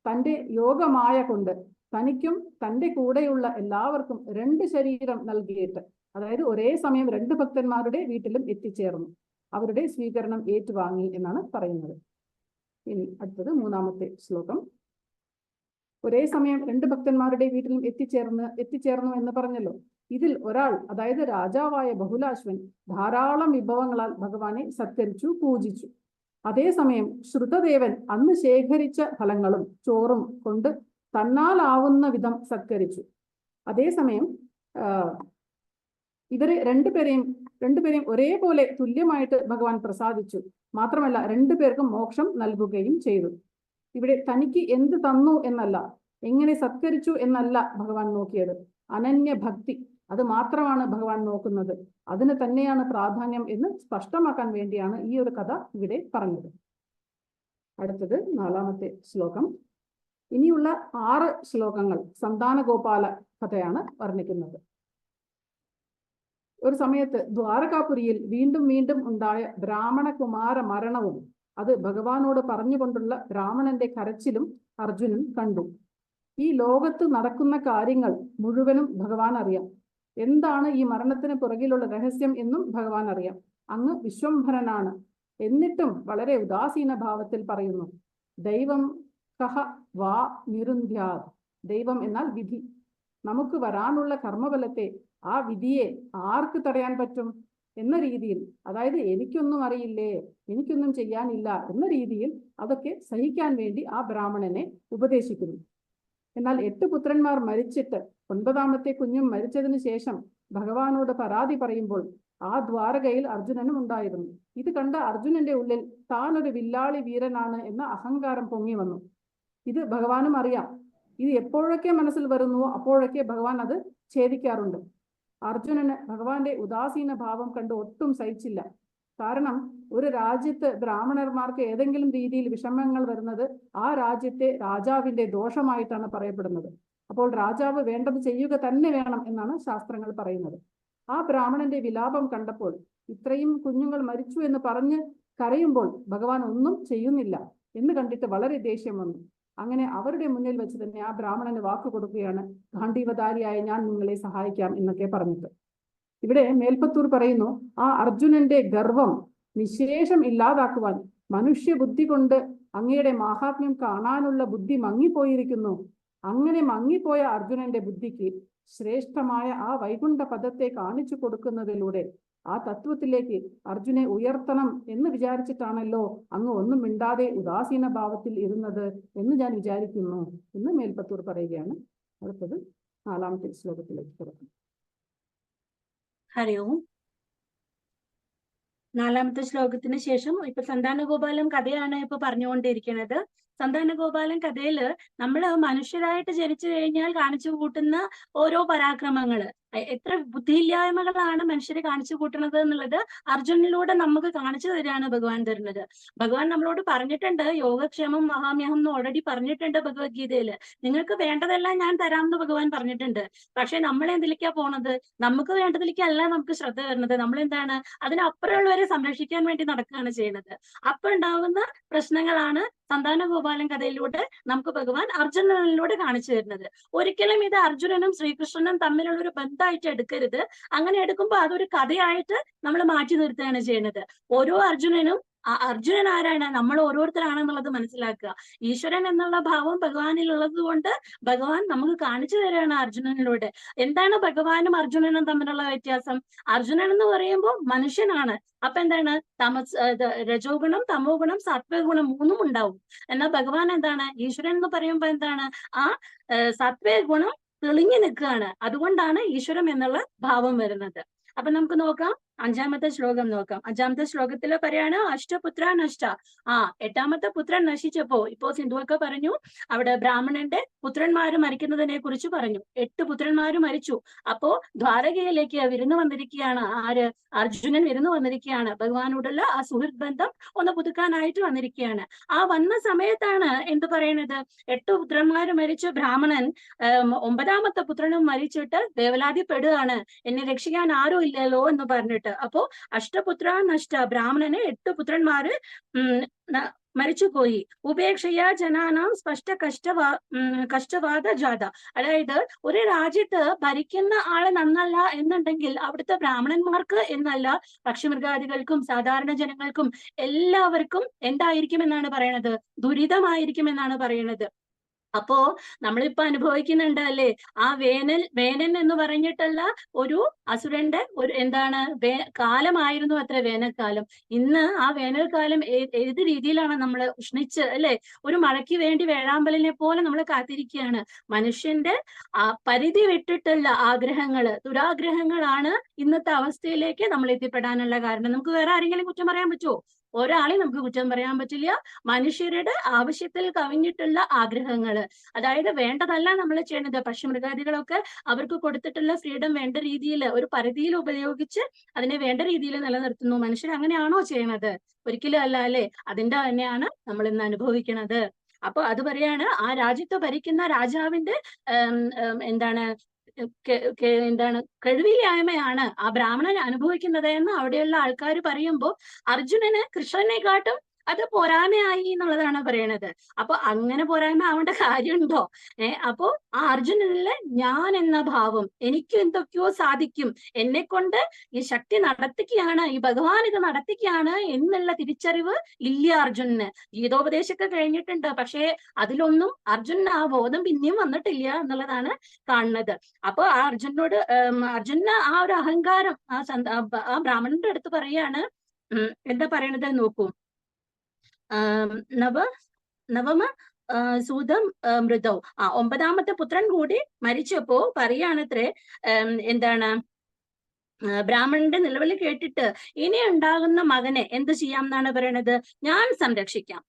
തന്റെ യോഗമായ കൊണ്ട് തനിക്കും തന്റെ കൂടെയുള്ള എല്ലാവർക്കും 2 ശരീരം നൽകിയിട്ട്, അതായത് ഒരേ സമയം 2 ഭക്തന്മാരുടെ വീട്ടിലും എത്തിച്ചേർന്നു. അവരുടെ സ്വീകരണം ഏറ്റുവാങ്ങി എന്നാണ് പറയുന്നത്. ഇനി അടുത്തത് 3ാമത്തെ ശ്ലോകം. ഒരേ സമയം 2 ഭക്തന്മാരുടെ വീട്ടിലും എത്തിച്ചേർന്നു എന്ന് പറഞ്ഞല്ലോ. ഇതിൽ ഒരാൾ, അതായത് രാജാവായ ബഹുലാശ്വൻ ധാരാളം വിഭവങ്ങളാൽ ഭഗവാനെ സത്കരിച്ചു, പൂജിച്ചു. അതേസമയം ശ്രുതദേവൻ അന്ന് ശേഖരിച്ച ഫലങ്ങളും ചോറും കൊണ്ട് തന്നാലാവുന്ന വിധം സത്കരിച്ചു. അതേസമയം ഇവരെ രണ്ടുപേരെയും ഒരേപോലെ തുല്യമായിട്ട് ഭഗവാൻ പ്രസാദിച്ചു. മാത്രമല്ല 2 പേർക്കും മോക്ഷം നൽകുകയും ചെയ്തു. ഇവിടെ തനിക്ക് എന്ത് തന്നു എന്നല്ല, എങ്ങനെ സത്കരിച്ചു എന്നല്ല ഭഗവാൻ നോക്കിയത്. അനന്യഭക്തി, അത് മാത്രമാണ് ഭഗവാൻ നോക്കുന്നത്. അതിന് തന്നെയാണ് പ്രാധാന്യം എന്ന് സ്പഷ്ടമാക്കാൻ വേണ്ടിയാണ് ഈ ഒരു കഥ ഇവിടെ പറഞ്ഞത്. അടുത്തത് 4ാമത്തെ ശ്ലോകം. ഇനിയുള്ള 6 ശ്ലോകങ്ങൾ സന്താനഗോപാല കഥയാണ് വർണ്ണിക്കുന്നത്. ഒരു സമയത്ത് ദ്വാരകാപുരിയിൽ വീണ്ടും വീണ്ടും ഉണ്ടായ ബ്രാഹ്മണ കുമാര മരണവും അത് ഭഗവാനോട് പറഞ്ഞുകൊണ്ടുള്ള ബ്രാഹ്മണന്റെ കരച്ചിലും അർജുനൻ കണ്ടു. ഈ ലോകത്ത് നടക്കുന്ന കാര്യങ്ങൾ മുഴുവനും ഭഗവാൻ അറിയാം. എന്താണ് ഈ മരണത്തിന് പുറകിലുള്ള രഹസ്യം എന്നും ഭഗവാൻ അറിയാം. അങ്ങ് വിശ്വംഭരനാണ്. എന്നിട്ടും വളരെ ഉദാസീന ഭാവത്തിൽ പറയുന്നു, ദൈവം കഹ വാ നിരുന്ധ്യാത്. ദൈവം എന്നാൽ വിധി. നമുക്ക് വരാനുള്ള കർമ്മഫലത്തെ, ആ വിധിയെ ആർക്ക് തടയാൻ പറ്റും? എന്ന രീതിയിൽ, അതായത് എനിക്കൊന്നും അറിയില്ലേ, എനിക്കൊന്നും ചെയ്യാനില്ല എന്ന രീതിയിൽ അതൊക്കെ സഹിക്കാൻ വേണ്ടി ആ ബ്രാഹ്മണനെ ഉപദേശിക്കുന്നു. എന്നാൽ 8 പുത്രന്മാർ മരിച്ചിട്ട് 9ാമത്തെ കുഞ്ഞും മരിച്ചതിന് ശേഷം ഭഗവാനോട് പരാതി പറയുമ്പോൾ ആ ദ്വാരകയിൽ അർജുനനും ഉണ്ടായിരുന്നു. ഇത് കണ്ട അർജുനന്റെ ഉള്ളിൽ താൻ ഒരു വില്ലാളി വീരനാണ് എന്ന അഹങ്കാരം പൊങ്ങി വന്നു. ഇത് ഭഗവാനും അറിയാം. ഇത് എപ്പോഴൊക്കെ മനസ്സിൽ വരുന്നുവോ അപ്പോഴൊക്കെ ഭഗവാൻ അത് ഛേദിക്കാറുണ്ട്. അർജുനന് ഭഗവാന്റെ ഉദാസീന ഭാവം കണ്ട് ഒട്ടും സഹിച്ചില്ല. കാരണം ഒരു രാജ്യത്ത് ബ്രാഹ്മണന്മാർക്ക് ഏതെങ്കിലും രീതിയിൽ വിഷമങ്ങൾ വരുന്നത് ആ രാജ്യത്തെ രാജാവിന്റെ ദോഷമായിട്ടാണ് പറയപ്പെടുന്നത്. അപ്പോൾ രാജാവ് വേണ്ടത് ചെയ്യുക തന്നെ വേണം എന്നാണ് ശാസ്ത്രങ്ങൾ പറയുന്നത്. ആ ബ്രാഹ്മണന്റെ വിലാപം കണ്ടപ്പോൾ, ഇത്രയും കുഞ്ഞുങ്ങൾ മരിച്ചു എന്ന് പറഞ്ഞ് കരയുമ്പോൾ ഭഗവാൻ ഒന്നും ചെയ്യുന്നില്ല എന്ന് കണ്ടിട്ട് വളരെ ദേഷ്യം വന്നു. അങ്ങനെ അവരുടെ മുന്നിൽ വെച്ച് തന്നെ ആ ബ്രാഹ്മണന് വാക്ക് കൊടുക്കുകയാണ്, ഗാന്ധീവധാരിയായ ഞാൻ നിങ്ങളെ സഹായിക്കാം എന്നൊക്കെ പറഞ്ഞിട്ട്. ഇവിടെ മേൽപ്പത്തൂർ പറയുന്നു, ആ അർജുനന്റെ ഗർവം നിശേഷം ഇല്ലാതാക്കുവാൻ മനുഷ്യബുദ്ധി കൊണ്ട് അങ്ങയുടെ മാഹാത്മ്യം കാണാനുള്ള ബുദ്ധി മങ്ങിപ്പോയിരിക്കുന്നു. അങ്ങനെ മങ്ങിപ്പോയ അർജുനന്റെ ബുദ്ധിക്ക് ശ്രേഷ്ഠമായ ആ വൈകുണ്ഠ പദത്തെ കാണിച്ചു കൊടുക്കുന്നതിലൂടെ ആ തത്വത്തിലേക്ക് അർജുനെ ഉയർത്തണം എന്ന് വിചാരിച്ചിട്ടാണല്ലോ അങ്ങ് ഒന്നും മിണ്ടാതെ ഉദാസീന ഭാവത്തിൽ ഇരുന്നത് എന്ന് ഞാൻ വിചാരിക്കുന്നു എന്ന് മേൽപ്പത്തൂർ പറയുകയാണ്. അടുത്തത് 4ാമത്തെ ശ്ലോകത്തിലേക്ക് കിടക്കും. ഹരി ഓം. 4ാമത്തെ ശ്ലോകത്തിന് ശേഷം ഇപ്പൊ സന്താനഗോപാലം കഥയാണ് ഇപ്പൊ പറഞ്ഞുകൊണ്ടിരിക്കുന്നത്. സന്താനഗോപാലൻ കഥയില് നമ്മള് മനുഷ്യരായിട്ട് ജനിച്ചു കഴിഞ്ഞാൽ കാണിച്ചു കൂട്ടുന്ന ഓരോ പരാക്രമങ്ങള്, എത്ര ബുദ്ധിയില്ലായ്മകളാണ് മനുഷ്യരെ കാണിച്ചു കൂട്ടുന്നത് എന്നുള്ളത് അർജുനിലൂടെ നമുക്ക് കാണിച്ചു തരാണ് ഭഗവാൻ തരുന്നത്. ഭഗവാൻ നമ്മളോട് പറഞ്ഞിട്ടുണ്ട്, യോഗക്ഷേമം മഹാമ്യഹം എന്ന് ഓൾറെഡി പറഞ്ഞിട്ടുണ്ട് ഭഗവത്ഗീതയില്. നിങ്ങൾക്ക് വേണ്ടതെല്ലാം ഞാൻ തരാമെന്ന് ഭഗവാൻ പറഞ്ഞിട്ടുണ്ട്. പക്ഷെ നമ്മൾ എന്തിലേക്കാ പോണത്? നമുക്ക് വേണ്ടതിലേക്കല്ല നമുക്ക് ശ്രദ്ധ വരുന്നത്. നമ്മളെന്താണ് അതിനപ്പുറമുള്ളവരെ സംരക്ഷിക്കാൻ വേണ്ടി നടക്കുകയാണ് ചെയ്യുന്നത്. അപ്പൊ ഉണ്ടാകുന്ന പ്രശ്നങ്ങളാണ് സന്താനഗോപാലൻ കഥയിലൂടെ നമുക്ക് ഭഗവാൻ അർജുനനിലൂടെ കാണിച്ചു തരുന്നത്. ഒരിക്കലും ഇത് അർജുനനും ശ്രീകൃഷ്ണനും തമ്മിലുള്ള ഒരു ബന്ധമായിട്ട് എടുക്കരുത്. അങ്ങനെ എടുക്കുമ്പോൾ അതൊരു കഥയായിട്ട് നമ്മൾ മാറ്റി നിർത്തുകയാണ് ചെയ്യുന്നത്. ഓരോ അർജുനനും അർജുനൻ ആരാണ്? നമ്മൾ ഓരോരുത്തരാണെന്നുള്ളത് മനസ്സിലാക്കുക. ഈശ്വരൻ എന്നുള്ള ഭാവം ഭഗവാനിൽ ഉള്ളത് കൊണ്ട് ഭഗവാൻ നമുക്ക് കാണിച്ചു തരികയാണ് അർജുനനിലൂടെ. എന്താണ് ഭഗവാനും അർജുനനും തമ്മിലുള്ള വ്യത്യാസം? അർജുനൻ എന്ന് പറയുമ്പോൾ മനുഷ്യനാണ്. അപ്പൊ എന്താണ്? രജോ ഗുണം, തമോ ഗുണം, സാത്വിക ഗുണം 3ഉം ഉണ്ടാവും. എന്നാൽ ഭഗവാൻ എന്താണ്? ഈശ്വരൻ എന്ന് പറയുമ്പോൾ എന്താണ്? ആ സാത്വിക ഗുണം തെളിഞ്ഞു നിൽക്കുകയാണ്. അതുകൊണ്ടാണ് ഈശ്വരം എന്നുള്ള ഭാവം വരുന്നത്. അപ്പൊ നമുക്ക് നോക്കാം, 5ാമത്തെ ശ്ലോകം നോക്കാം. 5ാമത്തെ ശ്ലോകത്തില് പറയാണ്, അഷ്ടപുത്ര നഷ്ട. 8ാമത്തെ പുത്രൻ നശിച്ചപ്പോ, ഇപ്പോ സിന്ധുവൊക്കെ പറഞ്ഞു അവിടെ ബ്രാഹ്മണന്റെ പുത്രന്മാര് മരിക്കുന്നതിനെ കുറിച്ച് പറഞ്ഞു. 8 പുത്രന്മാര് മരിച്ചു. അപ്പോ ദ്വാരകയിലേക്ക് വിരുന്ന് വന്നിരിക്കുകയാണ്. ആര്? അർജുനൻ വിരുന്ന് വന്നിരിക്കുകയാണ്. ഭഗവാനോടുള്ള ആ സുഹൃത്ത് ബന്ധം ഒന്ന് പുതുക്കാനായിട്ട് വന്നിരിക്കുകയാണ്. ആ വന്ന സമയത്താണ് എന്ത് പറയണത്? 8 പുത്രന്മാര് മരിച്ച ബ്രാഹ്മണൻ 9ാമത്തെ പുത്രനും മരിച്ചിട്ട് വേവലാതിപ്പെടുകയാണ്, എന്നെ രക്ഷിക്കാൻ ആരും ഇല്ലല്ലോ എന്ന് പറഞ്ഞിട്ട്. അപ്പോ അഷ്ടപുത്ര നഷ്ട, ബ്രാഹ്മണന് 8 പുത്രന്മാര് മരിച്ചുപോയി. ഉപേക്ഷയ ജനാനാം സ്പഷ്ട കഷ്ടവാദ ജാത. അതായത് ഒരു രാജ്യത്ത് ഭരിക്കുന്ന ആള് നന്നല്ല എന്നുണ്ടെങ്കിൽ അവിടുത്തെ ബ്രാഹ്മണന്മാർക്ക് എന്നല്ല, പക്ഷിമൃഗാദികൾക്കും സാധാരണ ജനങ്ങൾക്കും എല്ലാവർക്കും എന്തായിരിക്കും എന്നാണ് പറയണത്? ദുരിതമായിരിക്കും എന്നാണ് പറയണത്. അപ്പോ നമ്മളിപ്പോ അനുഭവിക്കുന്നുണ്ട് അല്ലേ, ആ വേനൽ എന്ന് പറഞ്ഞിട്ടുള്ള ഒരു അസുരന്റെ ഒരു എന്താണ് കാലമായിരുന്നു അത്ര വേനൽക്കാലം. ഇന്ന് ആ വേനൽക്കാലം ഏത് രീതിയിലാണ് നമ്മൾ ഉഷ്ണിച്ച് അല്ലെ, ഒരു മഴയ്ക്ക് വേണ്ടി വേഴാമ്പലിനെ പോലെ നമ്മൾ കാത്തിരിക്കുകയാണ്. മനുഷ്യന്റെ പരിധി വിട്ടിട്ടുള്ള ആഗ്രഹങ്ങള്, ദുരാഗ്രഹങ്ങളാണ് ഇന്നത്തെ അവസ്ഥയിലേക്ക് നമ്മൾ എത്തിപ്പെടാനുള്ള കാരണം. നമുക്ക് വേറെ ആരെങ്കിലും കുറ്റം പറയാൻ പറ്റുമോ? ഒരാളെ നമുക്ക് കുറ്റം പറയാൻ പറ്റില്ല. മനുഷ്യരുടെ ആവശ്യത്തിൽ കവിഞ്ഞിട്ടുള്ള ആഗ്രഹങ്ങള്, അതായത് വേണ്ടതല്ല നമ്മൾ ചെയ്യണത്. പക്ഷിമൃഗാദികളൊക്കെ അവർക്ക് കൊടുത്തിട്ടുള്ള ഫ്രീഡം വേണ്ട രീതിയിൽ ഒരു പരിധിയിൽ ഉപയോഗിച്ച് അതിനെ വേണ്ട രീതിയിൽ നിലനിർത്തുന്നു. മനുഷ്യർ അങ്ങനെയാണോ ചെയ്യണത്? ഒരിക്കലും അല്ല അല്ലെ. അതിന്റെ തന്നെയാണ് നമ്മൾ ഇന്ന് അനുഭവിക്കുന്നത്. അപ്പൊ അത് പറയാണ്, ആ രാജ്യത്ത് ഭരിക്കുന്ന രാജാവിന്റെ എന്താണ് കഴിവില്ലായ്മയാണ് ആ ബ്രാഹ്മണൻ അനുഭവിക്കുന്നത് എന്ന് അവിടെയുള്ള ആൾക്കാർ പറയുമ്പോൾ അർജുനന് കൃഷ്ണനെക്കാട്ടും അത് പോരായ്മയായി എന്നുള്ളതാണ് പറയണത്. അപ്പൊ അങ്ങനെ പോരായ്മ ആവേണ്ട കാര്യമുണ്ടോ? അപ്പോ ആ അർജുനനിലെ ഞാൻ എന്ന ഭാവം, എനിക്ക് എന്തൊക്കെയോ സാധിക്കും, എന്നെ കൊണ്ട് ഈ ശക്തി നടത്തിക്കുകയാണ്, ഈ ഭഗവാൻ ഇത് നടത്തിക്കുകയാണ് എന്നുള്ള തിരിച്ചറിവ് ഇല്ല അർജുനന്. ഗീതോപദേശമൊക്കെ കഴിഞ്ഞിട്ടുണ്ട്, പക്ഷേ അതിലൊന്നും അർജുനന് ആ ബോധം പിന്നെയും വന്നിട്ടില്ല എന്നുള്ളതാണ് കാണുന്നത്. അപ്പൊ ആ അർജുനന് ആ ഒരു അഹങ്കാരം ആ ബ്രാഹ്മണന്റെ അടുത്ത് പറയാണ്. എന്താ പറയണത് നോക്കൂ. നവമ സൂതം മൃതൗ, 9ാമത്തെ പുത്രൻ കൂടി മരിച്ചപ്പോ പറയാണത്രേ, എന്താണ്, ബ്രാഹ്മണന്റെ നിലവിളി കേട്ടിട്ട് ഇനി ഉണ്ടാകുന്ന മകനെ എന്ത് ചെയ്യാം എന്നാണ് പറയണത്, ഞാൻ സംരക്ഷിക്കാം.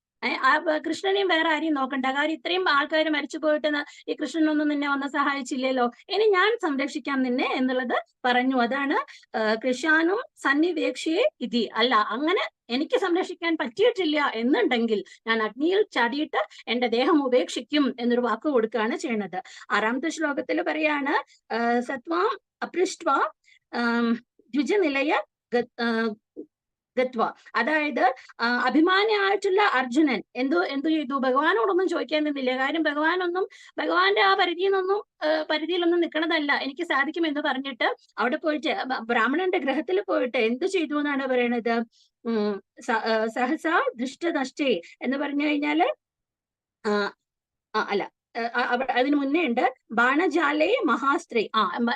കൃഷ്ണനെയും വേറെ ആരെയും നോക്കണ്ട, കാര്യം ഇത്രയും ആൾക്കാർ മരിച്ചു പോയിട്ട് ഈ കൃഷ്ണനൊന്നും നിന്നെ വന്ന് സഹായിച്ചില്ലല്ലോ, ഇനി ഞാൻ സംരക്ഷിക്കാം നിന്നെ എന്നുള്ളത് പറഞ്ഞു. അതാണ് കൃഷാനും സന്നിവേക്ഷിയെ ഇതി, അല്ല അങ്ങനെ എനിക്ക് സംരക്ഷിക്കാൻ പറ്റിയിട്ടില്ല എന്നുണ്ടെങ്കിൽ ഞാൻ അഗ്നിയിൽ ചാടിയിട്ട് എന്റെ ദേഹം ഉപേക്ഷിക്കും എന്നൊരു വാക്ക് കൊടുക്കുകയാണ് ചെയ്യുന്നത്. 6ാമത്തെ ശ്ലോകത്തിൽ പറയാണ്, സത്വാം അപൃഷ്ട്വ ദ്വിജനിലയ ഗത്വ, അതായത് അഭിമാനിയായിട്ടുള്ള അർജുനൻ എന്തു ചെയ്തു, ഭഗവാനോടൊന്നും ചോദിക്കാൻ നിന്നില്ല. കാര്യം ഭഗവാന്റെ ആ പരിധിയിലൊന്നും നിൽക്കണതല്ല, എനിക്ക് സാധിക്കും എന്ന് പറഞ്ഞിട്ട് അവിടെ പോയിട്ട് ബ്രാഹ്മണന്റെ ഗ്രഹത്തിൽ പോയിട്ട് എന്ത് ചെയ്തു എന്നാണ് പറയണത്. സഹസ ദൃഷ്ടനഷ്ടേ എന്ന് പറഞ്ഞു കഴിഞ്ഞാല് അല്ല, അതിന് മുന്നേ ഉണ്ട് ബാണജാലേ മഹാസ്ത്രീ.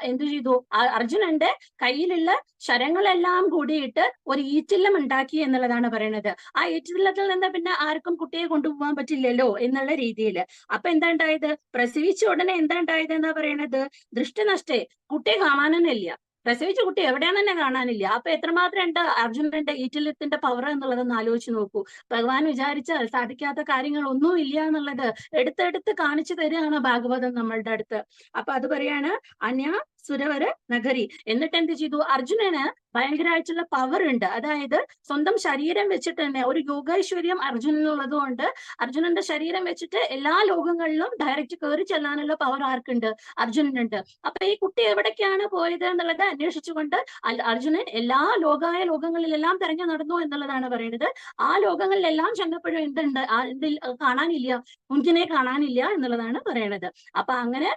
എന്തു ചെയ്തു, അർജുനന്റെ കയ്യിലുള്ള ശരങ്ങളെല്ലാം കൂടിയിട്ട് ഒരു ഈറ്റില്ലം ഉണ്ടാക്കി എന്നുള്ളതാണ് പറയുന്നത്. ആ ഈറ്റില്ലത്തിൽ നിന്ന് പിന്നെ ആർക്കും കുട്ടിയെ കൊണ്ടുപോകാൻ പറ്റില്ലല്ലോ എന്നുള്ള രീതിയിൽ. അപ്പൊ എന്താ ഉണ്ടായത്, പ്രസവിച്ച ഉടനെ എന്താ ഉണ്ടായത് എന്നാ പറയണത്, ദൃഷ്ടനഷ്ടേ, കുട്ടിയെ കാണാനൊന്നുമില്ല, പ്രസവിച്ച കുട്ടി എവിടെയാന്ന് തന്നെ കാണാനില്ല. അപ്പൊ എത്രമാത്രം ഉണ്ട് അർജുനന്റെ ഈറ്റില്ലത്തിന്റെ പവർ എന്നുള്ളതൊന്ന് ആലോചിച്ച് നോക്കൂ. ഭഗവാൻ വിചാരിച്ചാൽ സാധിക്കാത്ത കാര്യങ്ങൾ ഒന്നും ഇല്ല എന്നുള്ളത് എടുത്തെടുത്ത് കാണിച്ചു തരികയാണ് ഭാഗവതം നമ്മളുടെ അടുത്ത്. അപ്പൊ അത് പറയാണ് അന്യ സുരവര നഗരി. എന്നിട്ട് എന്ത് ചെയ്തു, അർജുനന് ഭയങ്കരമായിട്ടുള്ള പവർ ഉണ്ട്. അതായത് സ്വന്തം ശരീരം വെച്ചിട്ട് തന്നെ ഒരു യോഗൈശ്വര്യം അർജുനനുള്ളത് കൊണ്ട് അർജുനന്റെ ശരീരം വെച്ചിട്ട് എല്ലാ ലോകങ്ങളിലും ഡയറക്റ്റ് കയറി ചെല്ലാനുള്ള പവർ ആർക്കുണ്ട്, അർജുനനുണ്ട്. അപ്പൊ ഈ കുട്ടി എവിടേക്കാണ് പോയത് എന്നുള്ളത് അന്വേഷിച്ചുകൊണ്ട് അർജുനൻ എല്ലാ ലോകങ്ങളിലെല്ലാം തെരഞ്ഞു നടന്നു എന്നുള്ളതാണ് പറയുന്നത്. ആ ലോകങ്ങളിലെല്ലാം ചെന്നപ്പോഴും എന്തുണ്ട്, ഇതിൽ കാണാനില്ല, കുഞ്ചിനെ കാണാനില്ല എന്നുള്ളതാണ് പറയണത്. അപ്പൊ അങ്ങനെ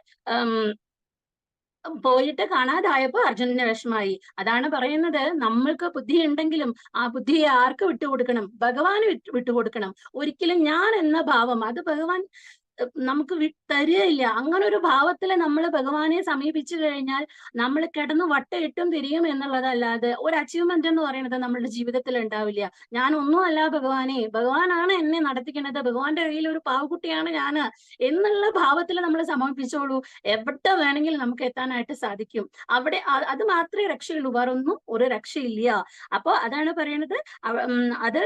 പോയിട്ട് കാണാതായപ്പോ അർജുനന് വിഷമായി. അതാണ് പറയുന്നത്, നമ്മൾക്ക് ബുദ്ധി ഉണ്ടെങ്കിലും ആ ബുദ്ധിയെ ആർക്ക് വിട്ടുകൊടുക്കണം, ഭഗവാന് വിട്ടുകൊടുക്കണം. ഒരിക്കലും ഞാൻ എന്ന ഭാവം അത് ഭഗവാൻ നമുക്ക് തരികയില്ല. അങ്ങനെ ഒരു ഭാവത്തിൽ നമ്മൾ ഭഗവാനെ സമീപിച്ചു കഴിഞ്ഞാൽ നമ്മൾ കിടന്ന് വട്ടയിട്ടും തിരിയും എന്നുള്ളതല്ലാതെ ഒരു അച്ചീവ്മെന്റ് എന്ന് പറയുന്നത് നമ്മളുടെ ജീവിതത്തിൽ ഉണ്ടാവില്ല. ഞാൻ ഒന്നുമല്ല ഭഗവാനെ, ഭഗവാനാണ് എന്നെ നടത്തിക്കുന്നത്, ഭഗവാന്റെ കയ്യിൽ ഒരു പാവക്കുട്ടിയാണ് ഞാന് എന്നുള്ള ഭാവത്തിൽ നമ്മൾ സമർപ്പിച്ചോളൂ, എവിടെ വേണമെങ്കിലും നമുക്ക് എത്താനായിട്ട് സാധിക്കും. അവിടെ അത് മാത്രമേ രക്ഷയുള്ളൂ, വേറെ ഒന്നും ഒരു രക്ഷയില്ല. അപ്പൊ അതാണ് പറയണത്. അത്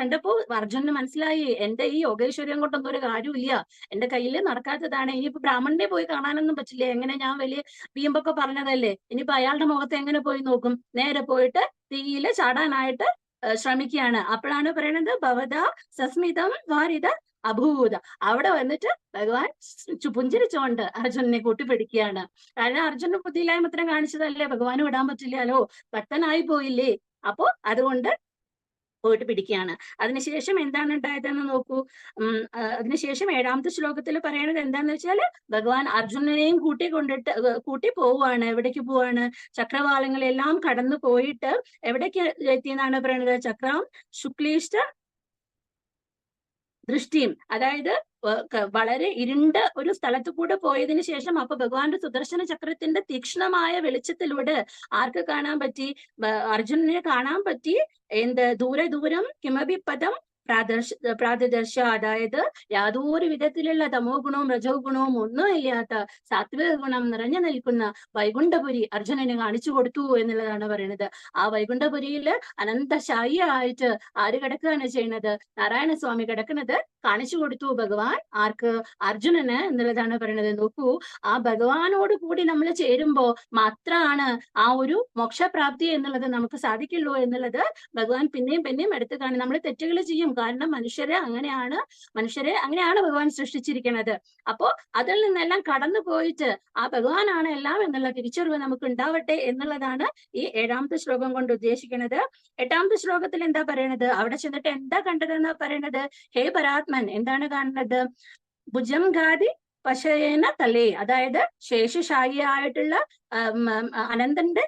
കണ്ടപ്പോ അർജുനന് മനസ്സിലായി, എന്റെ ഈ യോഗേശ്വര്യം കൊണ്ടൊന്നും ഒരു കാര്യമില്ല, എന്റെ കയ്യിൽ നടക്കാത്തതാണ്. ഇനിയിപ്പോ ബ്രാഹ്മണനെ പോയി കാണാനൊന്നും പറ്റില്ല, എങ്ങനെ ഞാൻ വലിയ വീമ്പൊക്കെ പറഞ്ഞതല്ലേ, ഇനിയിപ്പോ അയാളുടെ മുഖത്ത് എങ്ങനെ പോയി നോക്കും, നേരെ പോയിട്ട് തീയില് ചാടാനായിട്ട് ശ്രമിക്കുകയാണ്. അപ്പോഴാണ് പറയണത് ഭവത സസ്മിതം വാരിത അഭൂത. അവിടെ വന്നിട്ട് ഭഗവാൻ പുഞ്ചിരിച്ചോണ്ട് അർജുനനെ കൂട്ടിപ്പിടിക്കുകയാണ്. കാരണം അർജുനന് ബുദ്ധിയില്ലായ്മ കാണിച്ചതല്ലേ, ഭഗവാന് വിടാൻ പറ്റില്ലല്ലോ, ഭക്തനായി പോയില്ലേ. അപ്പോ അതുകൊണ്ട് പോയിട്ട് പിടിക്കുകയാണ്. അതിനുശേഷം എന്താണ് ഉണ്ടായതെന്ന് നോക്കൂ. അതിനുശേഷം 7ാമത്തെ ശ്ലോകത്തിൽ പറയണത് എന്താന്ന് വെച്ചാല് ഭഗവാൻ അർജുനനെയും കൂട്ടി പോവുകയാണ്. എവിടേക്ക് പോവാണ്, ചക്രവാളങ്ങളെല്ലാം കടന്നു പോയിട്ട് എവിടേക്ക് എത്തിയെന്നാണ് പറയണത്, ചക്രം ശുക്ലീഷ്ട ദൃഷ്ടിയും, അതായത് വളരെ ഇരുണ്ട ഒരു സ്ഥലത്തു കൂടെ പോയതിനു ശേഷം അപ്പൊ ഭഗവാന്റെ സുദർശന ചക്രത്തിന്റെ തീക്ഷ്ണമായ വെളിച്ചത്തിലൂടെ ആർക്ക് കാണാൻ പറ്റി, അർജുനനെ കാണാൻ പറ്റി. ദൂരം കിമപി പദം പ്രാദർശ, അതായത് യാതൊരു വിധത്തിലുള്ള തമോ ഗുണവും രജോ ഗുണവും ഒന്നും ഇല്ലാത്ത സാത്വിക ഗുണം നിറഞ്ഞു നിൽക്കുന്ന വൈകുണ്ഠപുരി അർജുനന് കാണിച്ചു കൊടുത്തു എന്നുള്ളതാണ് പറയുന്നത്. ആ വൈകുണ്ഠപുരിയില് അനന്തശായിയായിട്ട് ആര് കിടക്കുകയാണ് ചെയ്യുന്നത്, നാരായണസ്വാമി കിടക്കുന്നത് കാണിച്ചു കൊടുത്തു ഭഗവാൻ. ആർക്ക്, അർജുനന് എന്നുള്ളതാണ് പറയുന്നത്. നോക്കൂ, ആ ഭഗവാനോട് കൂടി നമ്മൾ ചേരുമ്പോ മാത്രമാണ് ആ ഒരു മോക്ഷപ്രാപ്തി എന്നുള്ളത് നമുക്ക് സാധിക്കുള്ളൂ എന്നുള്ളത് ഭഗവാൻ പിന്നെയും എടുത്തു കാണും. നമ്മൾ തെറ്റുകൾ ചെയ്യും, കാരണം മനുഷ്യരെ അങ്ങനെയാണ് ഭഗവാൻ സൃഷ്ടിച്ചിരിക്കുന്നത്. അപ്പോ അതിൽ നിന്നെല്ലാം കടന്നു പോയിട്ട് ആ ഭഗവാനാണ് എല്ലാം എന്നുള്ള തിരിച്ചറിവ് നമുക്ക് ഉണ്ടാവട്ടെ എന്നുള്ളതാണ് ഈ 7ാമത്തെ ശ്ലോകം കൊണ്ട് ഉദ്ദേശിക്കുന്നത്. 8ാമത്തെ ശ്ലോകത്തിൽ എന്താ പറയണത്? അവിടെ ചെന്നിട്ട് എന്താ കണ്ടതെന്നാ പറയണത്? ഹേ പരാത്മൻ, എന്താണ് കാണുന്നത്? ഭുജം ഗാദി പശയന തലേ, അതായത് ശേഷശായിയായിട്ടുള്ള അനന്തന്റെ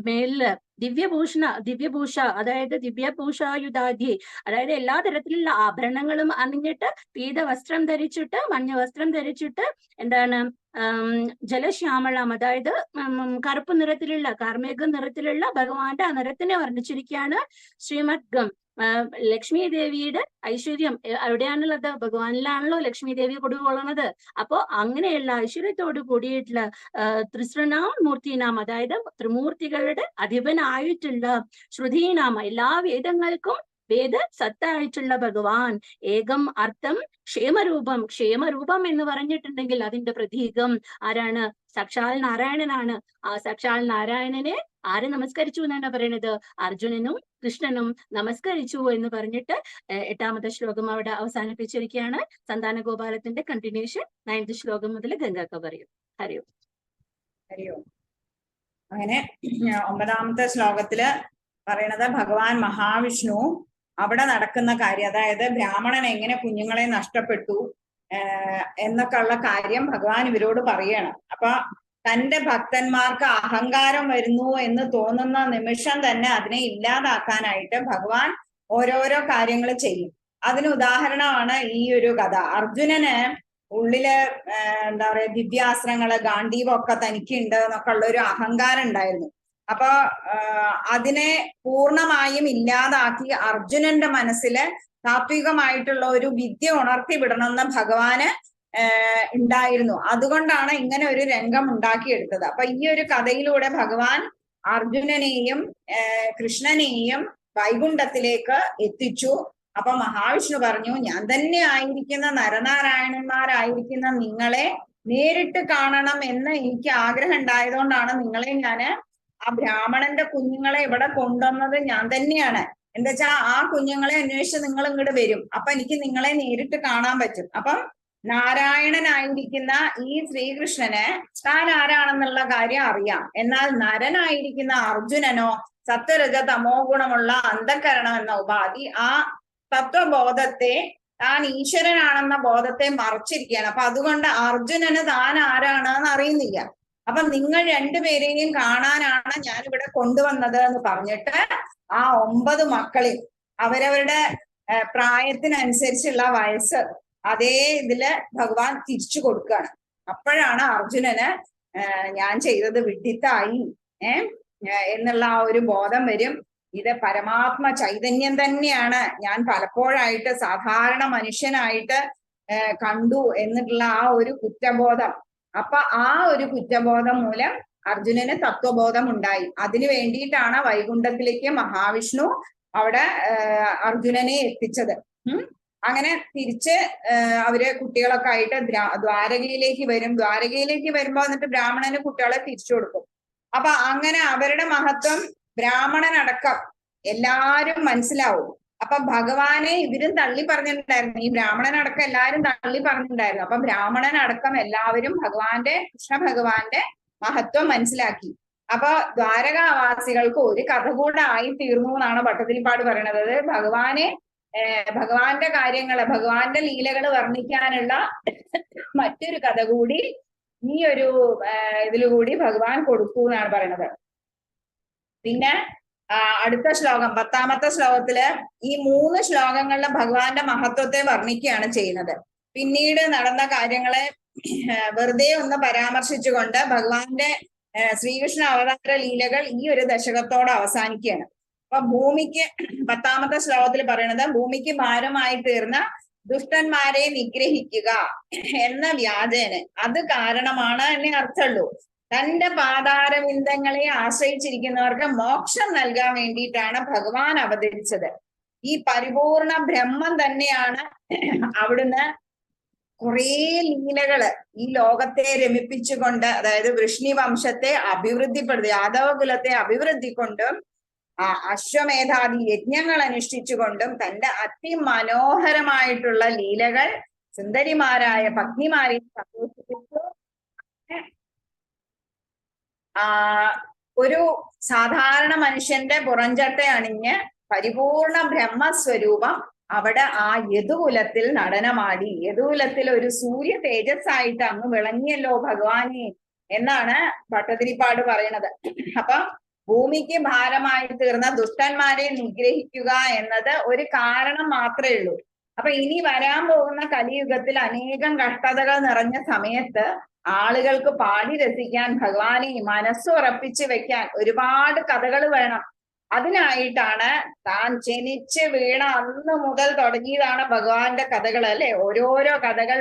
മേലില് ദിവ്യഭൂഷ, അതായത് ദിവ്യഭൂഷായുധാധി, അതായത് എല്ലാ തരത്തിലുള്ള ആഭരണങ്ങളും അണിഞ്ഞിട്ട് പീത വസ്ത്രം ധരിച്ചിട്ട് മഞ്ഞ വസ്ത്രം ധരിച്ചിട്ട് എന്താണ് ജലശ്യാമളം, അതായത് കറുപ്പ് നിറത്തിലുള്ള കാർമേഘ നിറത്തിലുള്ള ഭഗവാന്റെ ആ നിറത്തിനെ വർണ്ണിച്ചിരിക്കുകയാണ്. ശ്രീമദ്ഗം ലക്ഷ്മി ദേവിയുടെ ഐശ്വര്യം എവിടെയാണുള്ളത്? ഭഗവാനിലാണല്ലോ ലക്ഷ്മി ദേവി കൊടുകൊള്ളുന്നത്. അപ്പോ അങ്ങനെയുള്ള ഐശ്വര്യത്തോട് കൂടിയിട്ടുള്ള ത്രിസൃണാം മൂർത്തിനാം, അതായത് ത്രിമൂർത്തികളുടെ അധിപനായിട്ടുള്ള ശ്രുതീനാം, എല്ലാ വേദങ്ങൾക്കും വേദ സത്തായിട്ടുള്ള ഭഗവാൻ. ഏകം അർത്ഥം ക്ഷേമരൂപം എന്ന് പറഞ്ഞിട്ടുണ്ടെങ്കിൽ അതിന്റെ പ്രതീകം ആരാണ്? സാക്ഷാൽ നാരായണനാണ്. ആ സാക്ഷാൽ നാരായണനെ ആരെ നമസ്കരിച്ചു എന്നാണ് പറയുന്നത്? അർജുനനും കൃഷ്ണനും നമസ്കരിച്ചു എന്ന് പറഞ്ഞിട്ട് 8ാമത്തെ ശ്ലോകം അവിടെ അവസാനിപ്പിച്ചിരിക്കുകയാണ്. സന്താന ഗോപാലത്തിന്റെ കണ്ടിന്യൂഷൻ 9th ശ്ലോകം മുതൽ ഗംഗാക്ക പറയും. ഹരിയോ ഹരിയോ. അങ്ങനെ 9ാമത്തെ ശ്ലോകത്തില് പറയണത് ഭഗവാൻ മഹാവിഷ്ണു അവിടെ നടക്കുന്ന കാര്യം, അതായത് ബ്രാഹ്മണൻ എങ്ങനെ കുഞ്ഞുങ്ങളെ നഷ്ടപ്പെട്ടു എന്നൊക്കെ ഉള്ള കാര്യം ഭഗവാൻ ഇവരോട് പറയണം. അപ്പൊ തന്റെ ഭക്തന്മാർക്ക് അഹങ്കാരം വരുന്നു എന്ന് തോന്നുന്ന നിമിഷം തന്നെ അതിനെ ഇല്ലാതാക്കാനായിട്ട് ഭഗവാൻ ഓരോരോ കാര്യങ്ങൾ ചെയ്യും. അതിന് ഉദാഹരണമാണ് ഈ ഒരു കഥ. അർജുനന് ഉള്ളില് എന്താ പറയാ ദിവ്യാസ്ത്രങ്ങള് ഗാന്ധീവൊക്കെ തനിക്കുണ്ട് എന്നൊക്കെ ഉള്ള ഒരു അഹങ്കാരം ഉണ്ടായിരുന്നു. അപ്പൊ അതിനെ പൂർണ്ണമായും ഇല്ലാതാക്കി അർജുനന്റെ മനസ്സില് താത്വികമായിട്ടുള്ള ഒരു വിദ്യ ഉണർത്തി വിടണമെന്ന് ഭഗവാന് ഉണ്ടായിരുന്നു. അതുകൊണ്ടാണ് ഇങ്ങനെ ഒരു രംഗം ഉണ്ടാക്കിയെടുത്തത്. അപ്പൊ ഈ ഒരു കഥയിലൂടെ ഭഗവാൻ അർജുനനെയും കൃഷ്ണനെയും വൈകുണ്ഠത്തിലേക്ക് എത്തിച്ചു. അപ്പൊ മഹാവിഷ്ണു പറഞ്ഞു, ഞാൻ തന്നെ ആയിരിക്കുന്ന നരനാരായണന്മാരായിരിക്കുന്ന നിങ്ങളെ നേരിട്ട് കാണണം എന്ന് എനിക്ക് ആഗ്രഹം ഉണ്ടായതുകൊണ്ടാണ് നിങ്ങളെ ഞാന് ആ ബ്രാഹ്മണന്റെ കുഞ്ഞുങ്ങളെ ഇവിടെ കൊണ്ടുവന്നത് ഞാൻ തന്നെയാണ്. എന്താ വെച്ചാ ആ കുഞ്ഞുങ്ങളെ അന്വേഷിച്ച് നിങ്ങൾ ഇങ്ങോട്ട് വരും. അപ്പൊ എനിക്ക് നിങ്ങളെ നേരിട്ട് കാണാൻ പറ്റും. അപ്പം നാരായണനായിരിക്കുന്ന ഈ ശ്രീകൃഷ്ണന് താൻ ആരാണെന്നുള്ള കാര്യം അറിയാം. എന്നാൽ നരനായിരിക്കുന്ന അർജുനനോ സത്വരജ തമോ ഗുണമുള്ള അന്ധകരണം എന്ന ഉപാധി ആ തത്വബോധത്തെ, താൻ ഈശ്വരനാണെന്ന ബോധത്തെ മറച്ചിരിക്കുകയാണ്. അപ്പൊ അതുകൊണ്ട് അർജുനന് താൻ ആരാണെന്ന് അറിയുന്നില്ല. അപ്പൊ നിങ്ങൾ രണ്ടുപേരെയും കാണാനാണ് ഞാനിവിടെ കൊണ്ടുവന്നത് എന്ന് പറഞ്ഞിട്ട് ആ 9 മക്കളിൽ അവരവരുടെ പ്രായത്തിനനുസരിച്ചുള്ള വയസ്സ് അതേ ഇതില് ഭഗവാൻ തിരിച്ചു കൊടുക്കുകയാണ്. അപ്പോഴാണ് അർജുനന് ഞാൻ ചെയ്തത് വിഡ്ഢിത്തായി എന്നുള്ള ആ ഒരു ബോധം വരും. ഇത് പരമാത്മ ചൈതന്യം തന്നെയാണ് ഞാൻ പലപ്പോഴായിട്ട് സാധാരണ മനുഷ്യനായിട്ട് കണ്ടു എന്നിട്ടുള്ള ആ ഒരു കുറ്റബോധം. അപ്പൊ ആ ഒരു കുറ്റബോധം മൂലം അർജുനന് തത്വബോധം ഉണ്ടായി. അതിനു വേണ്ടിയിട്ടാണ് വൈകുണ്ഠത്തിലേക്ക് മഹാവിഷ്ണു അവിടെ അർജുനനെ എത്തിച്ചത്. അങ്ങനെ തിരിച്ച് അവര് കുട്ടികളൊക്കെ ആയിട്ട് ദ്വാരകയിലേക്ക് വരും. ദ്വാരകയിലേക്ക് വരുമ്പോ എന്നിട്ട് ബ്രാഹ്മണന് കുട്ടികളെ തിരിച്ചു കൊടുക്കും. അപ്പൊ അങ്ങനെ അവരുടെ മഹത്വം ബ്രാഹ്മണനടക്കം എല്ലാരും മനസ്സിലാവും. അപ്പൊ ഭഗവാനെ ഇവരും തള്ളി പറഞ്ഞിട്ടുണ്ടായിരുന്നു. ഈ ബ്രാഹ്മണനടക്കം എല്ലാരും തള്ളി പറഞ്ഞിട്ടുണ്ടായിരുന്നു. അപ്പൊ ബ്രാഹ്മണനടക്കം എല്ലാവരും കൃഷ്ണ ഭഗവാന്റെ മഹത്വം മനസ്സിലാക്കി. അപ്പൊ ദ്വാരകാവാസികൾക്ക് ഒരു കഥ കൂടെ ആയി തീർന്നു എന്നാണ് ഭട്ടതിരിപ്പാട് പറയണത്. ഭഗവാന്റെ കാര്യങ്ങള്, ഭഗവാന്റെ ലീലകൾ വർണ്ണിക്കാനുള്ള മറ്റൊരു കഥ കൂടി ഈ ഒരു ഇതിലുകൂടി ഭഗവാൻ കൊടുത്തു എന്നാണ് പറയണത്. പിന്നെ അടുത്ത ശ്ലോകം 10ാമത്തെ ശ്ലോകത്തില് ഈ 3 ശ്ലോകങ്ങളിലെ ഭഗവാന്റെ മഹത്വത്തെ വർണ്ണിക്കുകയാണ് ചെയ്യുന്നത്. പിന്നീട് നടന്ന കാര്യങ്ങളെ വെറുതെ ഒന്ന് പരാമർശിച്ചുകൊണ്ട് ഭഗവാന്റെ ശ്രീകൃഷ്ണ അവതാര ലീലകൾ ഈ ഒരു ദശകത്തോടെ അവസാനിക്കുകയാണ്. അപ്പൊ ഭൂമിക്ക് 10ാമത്തെ ശ്ലോകത്തിൽ പറയണത് ഭൂമിക്ക് ഭാരമായി തീർന്ന ദുഷ്ടന്മാരെ നിഗ്രഹിക്കുക എന്ന വ്യാജേന അത് കാരണമാണ് എന്നേ അർത്ഥമുള്ളൂ. തന്റെ പാതാരവിന്ദങ്ങളെ ആശ്രയിച്ചിരിക്കുന്നവർക്ക് മോക്ഷം നൽകാൻ വേണ്ടിയിട്ടാണ് ഭഗവാൻ അവതരിച്ചത്. ഈ പരിപൂർണ ബ്രഹ്മം തന്നെയാണ് അവിടുന്ന് കുറേ ലീലകള് ഈ ലോകത്തെ രമിപ്പിച്ചുകൊണ്ട്, അതായത് വൃഷ്ണി വംശത്തെ അഭിവൃദ്ധിപ്പെടുത്തി യാദവകുലത്തെ അഭിവൃദ്ധി കൊണ്ടും ആ അശ്വമേധാദി യജ്ഞങ്ങൾ അനുഷ്ഠിച്ചുകൊണ്ടും തന്റെ അതിമനോഹരമായിട്ടുള്ള ലീലകൾ സുന്ദരിമാരായ പത്നിമാരെ സന്തോഷിപ്പിച്ചു. ഒരു സാധാരണ മനുഷ്യന്റെ പുറംചട്ട അണിഞ്ഞ് പരിപൂർണ ബ്രഹ്മസ്വരൂപം അവിടെ ആ യദുകുലത്തിൽ നടനമാടി. യദുകുലത്തിൽ ഒരു സൂര്യ തേജസ്സായിട്ട് അങ്ങ് വിളങ്ങിയല്ലോ ഭഗവാനെ എന്നാണ് ഭട്ടതിരിപ്പാട് പറയണത്. അപ്പൊ ഭൂമിക്ക് ഭാരമായി തീർന്ന ദുഷ്ടന്മാരെ നിഗ്രഹിക്കുക എന്നത് ഒരു കാരണം മാത്രമേ ഉള്ളൂ. അപ്പൊ ഇനി വരാൻ പോകുന്ന കലിയുഗത്തിൽ അനേകം കഷ്ടതകൾ നിറഞ്ഞ സമയത്ത് ആളുകൾക്ക് പാടി രസിക്കാൻ ഭഗവാനെ മനസ്സുറപ്പിച്ച് വെക്കാൻ ഒരുപാട് കഥകൾ വേണം. അതിനായിട്ടാണ് താൻ ജനിച്ച് വീണ അന്ന് മുതൽ തുടങ്ങിയതാണ് ഭഗവാന്റെ കഥകൾ അല്ലെ. ഓരോരോ കഥകൾ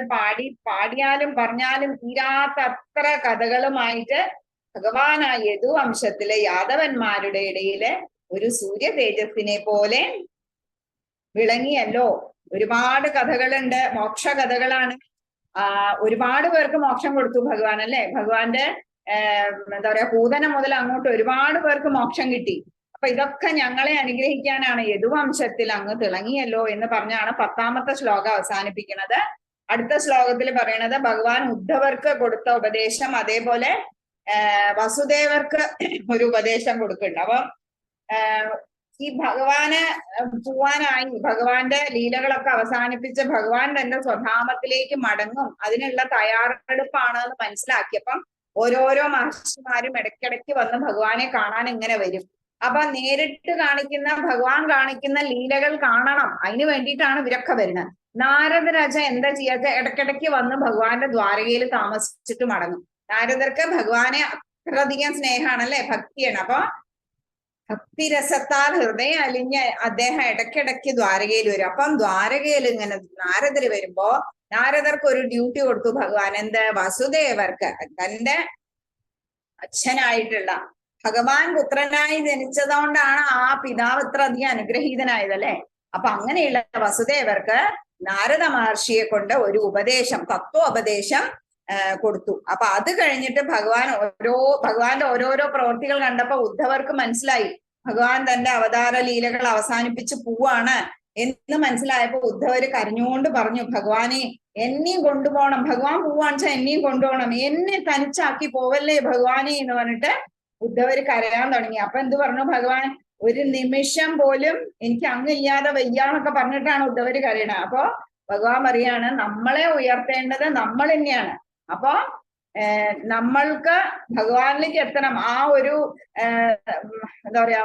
പാടിയാലും പറഞ്ഞാലും തീരാത്തത്ര കഥകളുമായിട്ട് ഭഗവാനായ യദുവംശത്തിലെ യാദവന്മാരുടെ ഇടയില് ഒരു സൂര്യ തേജസ്സിനെ പോലെ വിളങ്ങിയല്ലോ. ഒരുപാട് കഥകളുണ്ട്, മോക്ഷ കഥകളാണ്. ഒരുപാട് പേർക്ക് മോക്ഷം കൊടുത്തു ഭഗവാൻ അല്ലെ. ഭഗവാന്റെ എന്താ പറയാ പൂതന മുതൽ അങ്ങോട്ട് ഒരുപാട് പേർക്ക് മോക്ഷം കിട്ടി. അപ്പൊ ഇതൊക്കെ ഞങ്ങളെ അനുഗ്രഹിക്കാനാണ് യദുവംശത്തിൽ അങ്ങ് തിളങ്ങിയല്ലോ എന്ന് പറഞ്ഞാണ് 10ാമത്തെ ശ്ലോകം അവസാനിപ്പിക്കുന്നത്. അടുത്ത ശ്ലോകത്തിൽ പറയണത് ഭഗവാൻ ഉദ്ധവർക്ക് കൊടുത്ത ഉപദേശം അതേപോലെ വസുദേവർക്ക് ഒരു ഉപദേശം കൊടുക്കുന്നുണ്ട്. അപ്പം ഈ ഭഗവാന് പോവാനായി ഭഗവാന്റെ ലീലകളൊക്കെ അവസാനിപ്പിച്ച് ഭഗവാൻ തന്റെ സ്വധാമത്തിലേക്ക് മടങ്ങും, അതിനുള്ള തയ്യാറെടുപ്പാണ് എന്ന് മനസ്സിലാക്കിയപ്പം ഓരോരോ മഹർഷിമാരും ഇടയ്ക്കിടയ്ക്ക് വന്ന് ഭഗവാനെ കാണാൻ ഇങ്ങനെ വരും. അപ്പൊ നേരിട്ട് കാണിക്കുന്ന ഭഗവാൻ കാണിക്കുന്ന ലീലകൾ കാണണം, അതിന് വേണ്ടിയിട്ടാണ് ഇവരൊക്കെ വരുന്നത്. നാരദരാജ എന്താ ചെയ്യാത്ത ഇടയ്ക്കിടയ്ക്ക് വന്ന് ഭഗവാന്റെ ദ്വാരകയിൽ താമസിച്ചിട്ട് മടങ്ങും. നാരദർക്ക് ഭഗവാനെ അത്രയധികം സ്നേഹമാണ് അല്ലെ, ഭക്തിയാണ്. അപ്പൊ ഭക്തിരസത്താൽ ഹൃദയം അലിഞ്ഞ് അദ്ദേഹം ഇടയ്ക്കിടയ്ക്ക് ദ്വാരകയിൽ വരും. അപ്പം ദ്വാരകയിൽ ഇങ്ങനെ നാരദര് വരുമ്പോ നാരദർക്ക് ഒരു ഡ്യൂട്ടി കൊടുത്തു ഭഗവാൻ. എന്ത്? വസുദേവർക്ക് തന്റെ അച്ഛനായിട്ടുള്ള ഭഗവാൻ പുത്രനായി ജനിച്ചതുകൊണ്ടാണ് ആ പിതാവ് ഇത്ര അധികം അനുഗ്രഹീതനായത് അല്ലെ. അപ്പൊ അങ്ങനെയുള്ള വസുദേവർക്ക് നാരദ മഹർഷിയെ കൊണ്ട് ഒരു ഉപദേശം, തത്വോപദേശം കൊടുത്തു. അപ്പൊ അത് കഴിഞ്ഞിട്ട് ഭഗവാന്റെ ഓരോരോ പ്രവൃത്തികൾ കണ്ടപ്പോ ഉദ്ധവർക്ക് മനസ്സിലായി ഭഗവാൻ തന്റെ അവതാര ലീലകൾ അവസാനിപ്പിച്ച് പോവാണ് എന്ന് മനസ്സിലായപ്പോ ഉദ്ധവര് കരഞ്ഞുകൊണ്ട് പറഞ്ഞു, ഭഗവാനെ എന്നെയും കൊണ്ടുപോകണം, ഭഗവാൻ പോവാന്ന് വെച്ചാൽ എന്നെയും കൊണ്ടുപോകണം, എന്നെ തനിച്ചാക്കി പോവല്ലേ ഭഗവാനെ എന്ന് പറഞ്ഞിട്ട് ഉദ്ധവര് കരയാൻ തുടങ്ങി. അപ്പൊ എന്ത് പറഞ്ഞു ഭഗവാൻ? ഒരു നിമിഷം പോലും എനിക്ക് അങ്ങില്ലാതെ വയ്യാന്നൊക്കെ പറഞ്ഞിട്ടാണ് ഉദ്ധവര് കരയണത്. അപ്പൊ ഭഗവാൻ പറയാണ് നമ്മളെ ഉയർത്തേണ്ടത് നമ്മൾ തന്നെയാണ്. അപ്പൊ നമ്മൾക്ക് ഭഗവാനിലേക്ക് എത്തണം, ആ ഒരു എന്താ പറയാ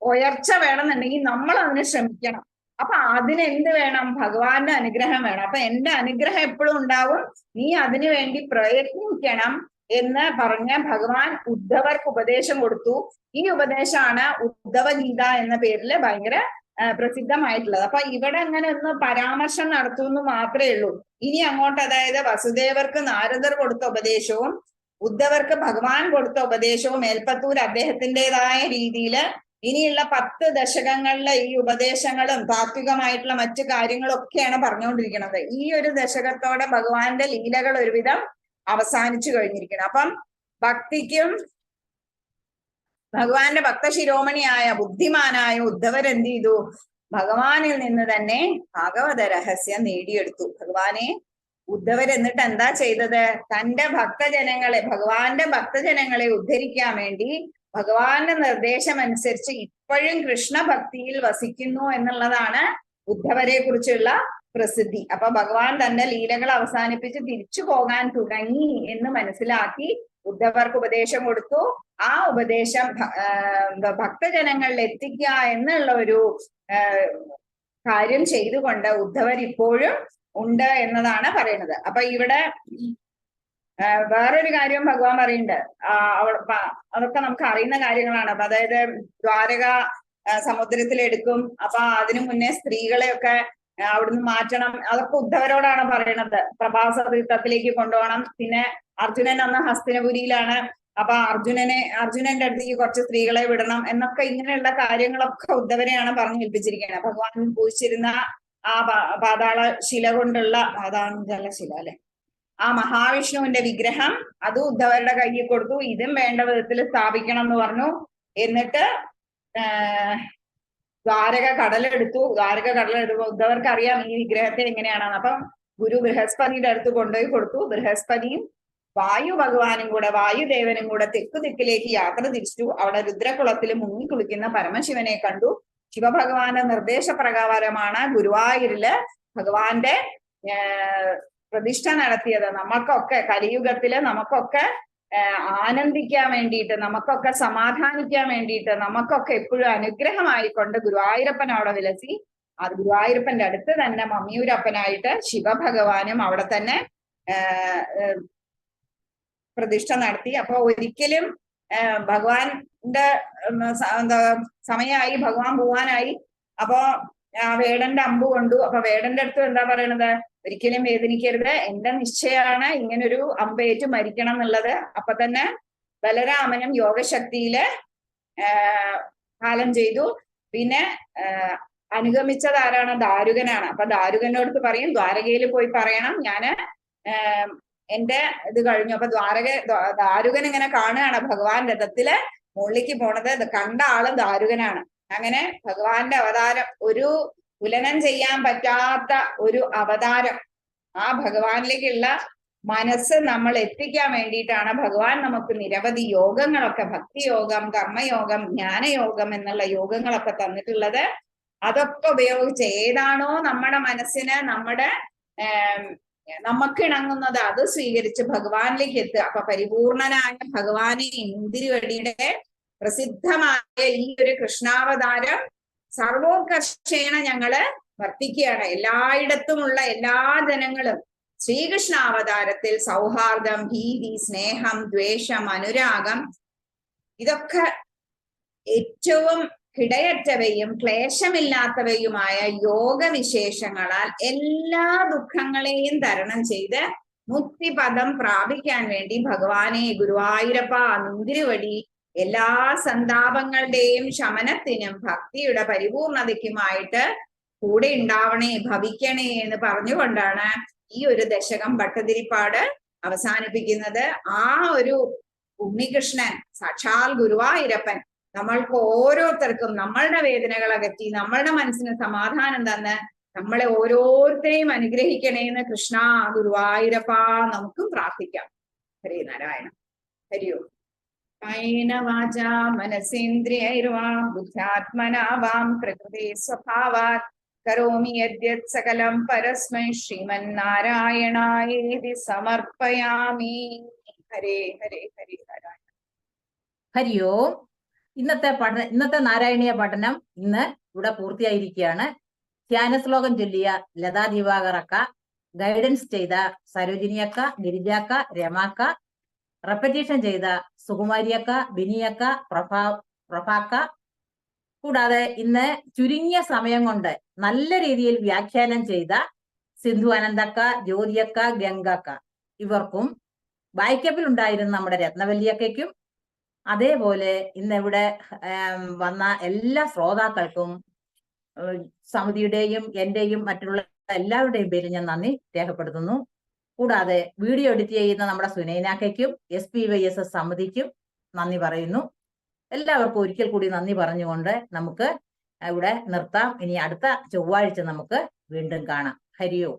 ഉയർച്ച വേണമെന്നുണ്ടെങ്കിൽ നമ്മൾ അതിന് ശ്രമിക്കണം. അപ്പൊ അതിനെന്ത് വേണം? ഭഗവാന്റെ അനുഗ്രഹം വേണം. അപ്പൊ എന്റെ അനുഗ്രഹം എപ്പോഴും ഉണ്ടാവും, നീ അതിനു വേണ്ടി പ്രയത്നിക്കണം എന്ന് പറഞ്ഞ് ഭഗവാൻ ഉദ്ധവർക്ക് ഉപദേശം കൊടുത്തു. ഈ ഉപദേശമാണ് ഉദ്ധവഗീത എന്ന പേരിൽ ഭയങ്കര പ്രസിദ്ധമായിട്ടുള്ളത്. അപ്പൊ ഇവിടെ അങ്ങനെ ഒന്ന് പരാമർശം നടത്തുമെന്ന് മാത്രമേ ഉള്ളൂ. ഇനി അങ്ങോട്ട് അതായത് വസുദേവർക്ക് നാരദർ കൊടുത്ത ഉപദേശവും ഉദ്ധവർക്ക് ഭഗവാൻ കൊടുത്ത ഉപദേശവും മേൽപ്പത്തൂർ അദ്ദേഹത്തിൻ്റെതായ രീതിയിൽ ഇനിയുള്ള 10 ദശകങ്ങളിലെ ഈ ഉപദേശങ്ങളും താത്വികമായിട്ടുള്ള മറ്റു കാര്യങ്ങളൊക്കെയാണ് പറഞ്ഞുകൊണ്ടിരിക്കുന്നത്. ഈ ഒരു ദശകത്തോടെ ഭഗവാന്റെ ലീലകൾ ഒരുവിധം അവസാനിച്ചു കഴിഞ്ഞിരിക്കണം. അപ്പം ഭക്തിക്കും ഭഗവാന്റെ ഭക്തശിരോമണിയായ ബുദ്ധിമാനായ ഉദ്ധവർ എന്ത് ചെയ്തു? ഭഗവാനിൽ നിന്ന് തന്നെ ഭാഗവത രഹസ്യം നേടിയെടുത്തു. ഭഗവാനെ ഉദ്ധവർ എന്നിട്ട് എന്താ ചെയ്തത്? തന്റെ ഭക്തജനങ്ങളെ, ഭഗവാന്റെ ഭക്തജനങ്ങളെ ഉദ്ധരിക്കാൻ വേണ്ടി ഭഗവാന്റെ നിർദ്ദേശം അനുസരിച്ച് ഇപ്പോഴും കൃഷ്ണഭക്തിയിൽ വസിക്കുന്നു എന്നുള്ളതാണ് ഉദ്ധവരെ കുറിച്ചുള്ള പ്രസിദ്ധി. അപ്പൊ ഭഗവാൻ തന്റെ ലീലകൾ അവസാനിപ്പിച്ച് തിരിച്ചു പോകാൻ തുടങ്ങി എന്ന് മനസ്സിലാക്കി ഉദ്ധവർക്ക് ഉപദേശം കൊടുത്തു. ആ ഉപദേശം ഭക്തജനങ്ങളിൽ എത്തിക്കുക എന്നുള്ള ഒരു കാര്യം ചെയ്തുകൊണ്ട് ഉദ്ധവർ ഇപ്പോഴും ഉണ്ട് എന്നതാണ് പറയുന്നത്. അപ്പൊ ഇവിടെ വേറൊരു കാര്യം ഭഗവാൻ പറയുന്നുണ്ട്. അതൊക്കെ നമുക്ക് അറിയുന്ന കാര്യങ്ങളാണ്. അപ്പൊ അതായത് ദ്വാരക സമുദ്രത്തിലെടുക്കും, അപ്പൊ അതിനു മുന്നേ സ്ത്രീകളെയൊക്കെ അവിടുന്ന് മാറ്റണം. അതൊക്കെ ഉദ്ധവരോടാണ് പറയണത്. പ്രഭാസ തീർത്ഥത്തിലേക്ക് കൊണ്ടുപോകണം. പിന്നെ അർജുനൻ അന്ന് ഹസ്തിനപുരിയിലാണ്. അപ്പൊ അർജുനന്റെ അടുത്തേക്ക് കുറച്ച് സ്ത്രീകളെ വിടണം എന്നൊക്കെ ഇങ്ങനെയുള്ള കാര്യങ്ങളൊക്കെ ഉദ്ധവരെയാണ് പറഞ്ഞു ഏൽപ്പിച്ചിരിക്കുന്നത്. ഭഗവാൻ പൂജിച്ചിരുന്ന ആ പാതാള ശില കൊണ്ടുള്ള പാതാള ശില അല്ലെ, ആ മഹാവിഷ്ണുവിന്റെ വിഗ്രഹം അത് ഉദ്ധവരുടെ കയ്യിൽ കൊടുത്തു. ഇതും വേണ്ട വിധത്തിൽ സ്ഥാപിക്കണം എന്ന് പറഞ്ഞു. എന്നിട്ട് ദ്വാരക കടലെടുത്തു. ഉദ്ധവർക്ക് അറിയാം ഈ വിഗ്രഹത്തെ എങ്ങനെയാണെന്ന്. അപ്പം ഗുരു ബൃഹസ്പതിയുടെ അടുത്ത് കൊണ്ടുപോയി കൊടുത്തു. ബൃഹസ്പതിയും വായു ഭഗവാനും കൂടെ, വായുദേവനും കൂടെ തെക്കു ദിക്കിലേക്ക് യാത്ര തിരിച്ചു. അവിടെ രുദ്രകുളത്തിൽ മുങ്ങിക്കുളിക്കുന്ന പരമശിവനെ കണ്ടു. ശിവഭഗവാന്റെ നിർദ്ദേശപ്രകാരമാണ് ഗുരുവായൂരില് ഭഗവാന്റെ പ്രതിഷ്ഠ നടത്തിയത്. നമുക്കൊക്കെ കലിയുഗത്തില് നമുക്കൊക്കെ ആനന്ദിക്കാൻ വേണ്ടിയിട്ട്, നമുക്കൊക്കെ സമാധാനിക്കാൻ വേണ്ടിയിട്ട്, നമുക്കൊക്കെ എപ്പോഴും അനുഗ്രഹമായിക്കൊണ്ട് ഗുരുവായൂരപ്പൻ അവിടെ വിലസി. അത് ഗുരുവായൂരപ്പന്റെ അടുത്ത് തന്നെ മമ്മിയൂരപ്പനായിട്ട് ശിവഭഗവാനും അവിടെ തന്നെ പ്രതിഷ്ഠ നടത്തി. അപ്പൊ ഒരിക്കലും ഭഗവാന്റെ എന്താ സമയമായി, ഭഗവാൻ പോവാനായി. അപ്പൊ വേടന്റെ അമ്പ് കൊണ്ടു. അപ്പൊ വേടന്റെ അടുത്ത് എന്താ പറയണത്? ഒരിക്കലും വേദനിക്കരുത്, എന്റെ നിശ്ചയമാണ് ഇങ്ങനൊരു അമ്പേറ്റ് മരിക്കണം എന്നുള്ളത്. അപ്പൊ തന്നെ ബലരാമനും യോഗശക്തിയില് കാലം ചെയ്തു. പിന്നെ അനുഗമിച്ചത് ആരാണ്? ദാരുകനാണ്. അപ്പൊ ദാരുകനോട് പറയും, ദ്വാരകയിൽ പോയി പറയണം ഞാന് എന്റെ ഇത് കഴിഞ്ഞു. അപ്പൊ ദാരുകൻ ഇങ്ങനെ കാണുകയാണ് ഭഗവാൻ രഥത്തില് മുകളിലേക്ക് പോണത്. കണ്ട ആള് ദാരുകനാണ്. അങ്ങനെ ഭഗവാന്റെ അവതാരം, ഒരു തുലനം ചെയ്യാൻ പറ്റാത്ത ഒരു അവതാരം. ആ ഭഗവാനിലേക്കുള്ള മനസ്സ് നമ്മൾ എത്തിക്കാൻ വേണ്ടിയിട്ടാണ് ഭഗവാൻ നമുക്ക് നിരവധി യോഗങ്ങളൊക്കെ, ഭക്തിയോഗം, കർമ്മയോഗം, ജ്ഞാനയോഗം എന്നുള്ള യോഗങ്ങളൊക്കെ തന്നിട്ടുള്ളത്. അതൊക്കെ ഉപയോഗിച്ച് ഏതാണോ നമ്മുടെ മനസ്സിന് നമുക്ക് ഇണങ്ങുന്നത് അത് സ്വീകരിച്ച് ഭഗവാനിലേക്ക് എത്തുക. അപ്പൊ പരിപൂർണനായ ഭഗവാനെ ഇന്ദിരവടിയുടെ പ്രസിദ്ധമായ ഈ ഒരു കൃഷ്ണാവതാരം സർവോത്കർഷേണ ഞങ്ങള് വർത്തിക്കുകയാണ്. എല്ലായിടത്തുമുള്ള എല്ലാ ജനങ്ങളും ശ്രീകൃഷ്ണാവതാരത്തിൽ സൗഹാർദ്ദം, ഭീതി, സ്നേഹം, ദ്വേഷം, അനുരാഗം ഇതൊക്കെ ഏറ്റവും കിടയറ്റവയും ക്ലേശമില്ലാത്തവയുമായ യോഗവിശേഷങ്ങളാൽ എല്ലാ ദുഃഖങ്ങളെയും തരണം ചെയ്ത് മുക്തിപദം പ്രാപിക്കാൻ വേണ്ടി ഭഗവാനെ ഗുരുവായൂരപ്പ നിന്തിരുവടി എല്ലാ സന്താപങ്ങളുടെയും ശമനത്തിനും ഭക്തിയുടെ പരിപൂർണതയ്ക്കുമായിട്ട് കൂടെ ഉണ്ടാവണേ, ഭവിക്കണേ എന്ന് പറഞ്ഞുകൊണ്ടാണ് ഈ ഒരു ദശകം ഭട്ടതിരിപ്പാട് അവസാനിപ്പിക്കുന്നത്. ആ ഒരു ഉണ്ണികൃഷ്ണൻ, സാക്ഷാൽ ഗുരുവായൂരപ്പൻ നമ്മൾക്ക് ഓരോരുത്തർക്കും നമ്മളുടെ വേദനകൾ അകറ്റി നമ്മളുടെ മനസ്സിന് സമാധാനം തന്ന് നമ്മളെ ഓരോരുത്തരെയും അനുഗ്രഹിക്കണേന്ന് കൃഷ്ണ ഗുരുവായൂരപ്പ നമുക്കും പ്രാർത്ഥിക്കാം. ഹരേ നാരായണ. ഹരിയോ. കായേന വാചാ മനസേന്ദ്രിയൈർവാ ബുദ്ധ്യാത്മനാ വാം പ്രകൃതി സ്വഭാവാത് കരോമി യദ്യത് സകലം പരസ്മൈ ശ്രീമന്നാരായണായേതി സമർപ്പയാമി. ഹരേ ഹരേ ഹരേ നാരായണ. ഹരിയോ. ഇന്നത്തെ നാരായണീയ പഠനം ഇന്ന് ഇവിടെ പൂർത്തിയായിരിക്കുകയാണ്. ധ്യാന ശ്ലോകം ചൊല്ലിയ ലതാ ദിവാകറക്ക, ഗൈഡൻസ് ചെയ്ത സരോജിനിയക്ക, ഗിരിജാക്ക, രമാക്ക, റെപ്പറ്റീഷൻ ചെയ്ത സുകുമാരിയക്ക, ബിനിയക്ക, പ്രഭാക്ക, കൂടാതെ ഇന്ന് ചുരുങ്ങിയ സമയം കൊണ്ട് നല്ല രീതിയിൽ വ്യാഖ്യാനം ചെയ്ത സിന്ധു അനന്തക്ക, ജ്യോതിയക്ക, ഗംഗക്ക, ഇവർക്കും ബായ്ക്കപ്പിൽ ഉണ്ടായിരുന്ന നമ്മുടെ രത്നവല്ലിയക്കും അതേപോലെ ഇന്നിവിടെ വന്ന എല്ലാ ശ്രോതാക്കൾക്കും സമിതിയുടെയും എന്റെയും മറ്റുള്ള എല്ലാവരുടെയും പേരിൽ ഞാൻ നന്ദി രേഖപ്പെടുത്തുന്നു. കൂടാതെ വീഡിയോ എഡിറ്റ് ചെയ്യുന്ന നമ്മുടെ സുനൈനാക്കയ്ക്കും SPYSS സമിതിക്കും നന്ദി പറയുന്നു. എല്ലാവർക്കും ഒരിക്കൽ കൂടി നന്ദി പറഞ്ഞുകൊണ്ട് നമുക്ക് ഇവിടെ നിർത്താം. ഇനി അടുത്ത ചൊവ്വാഴ്ച നമുക്ക് വീണ്ടും കാണാം. ഹരിയോ.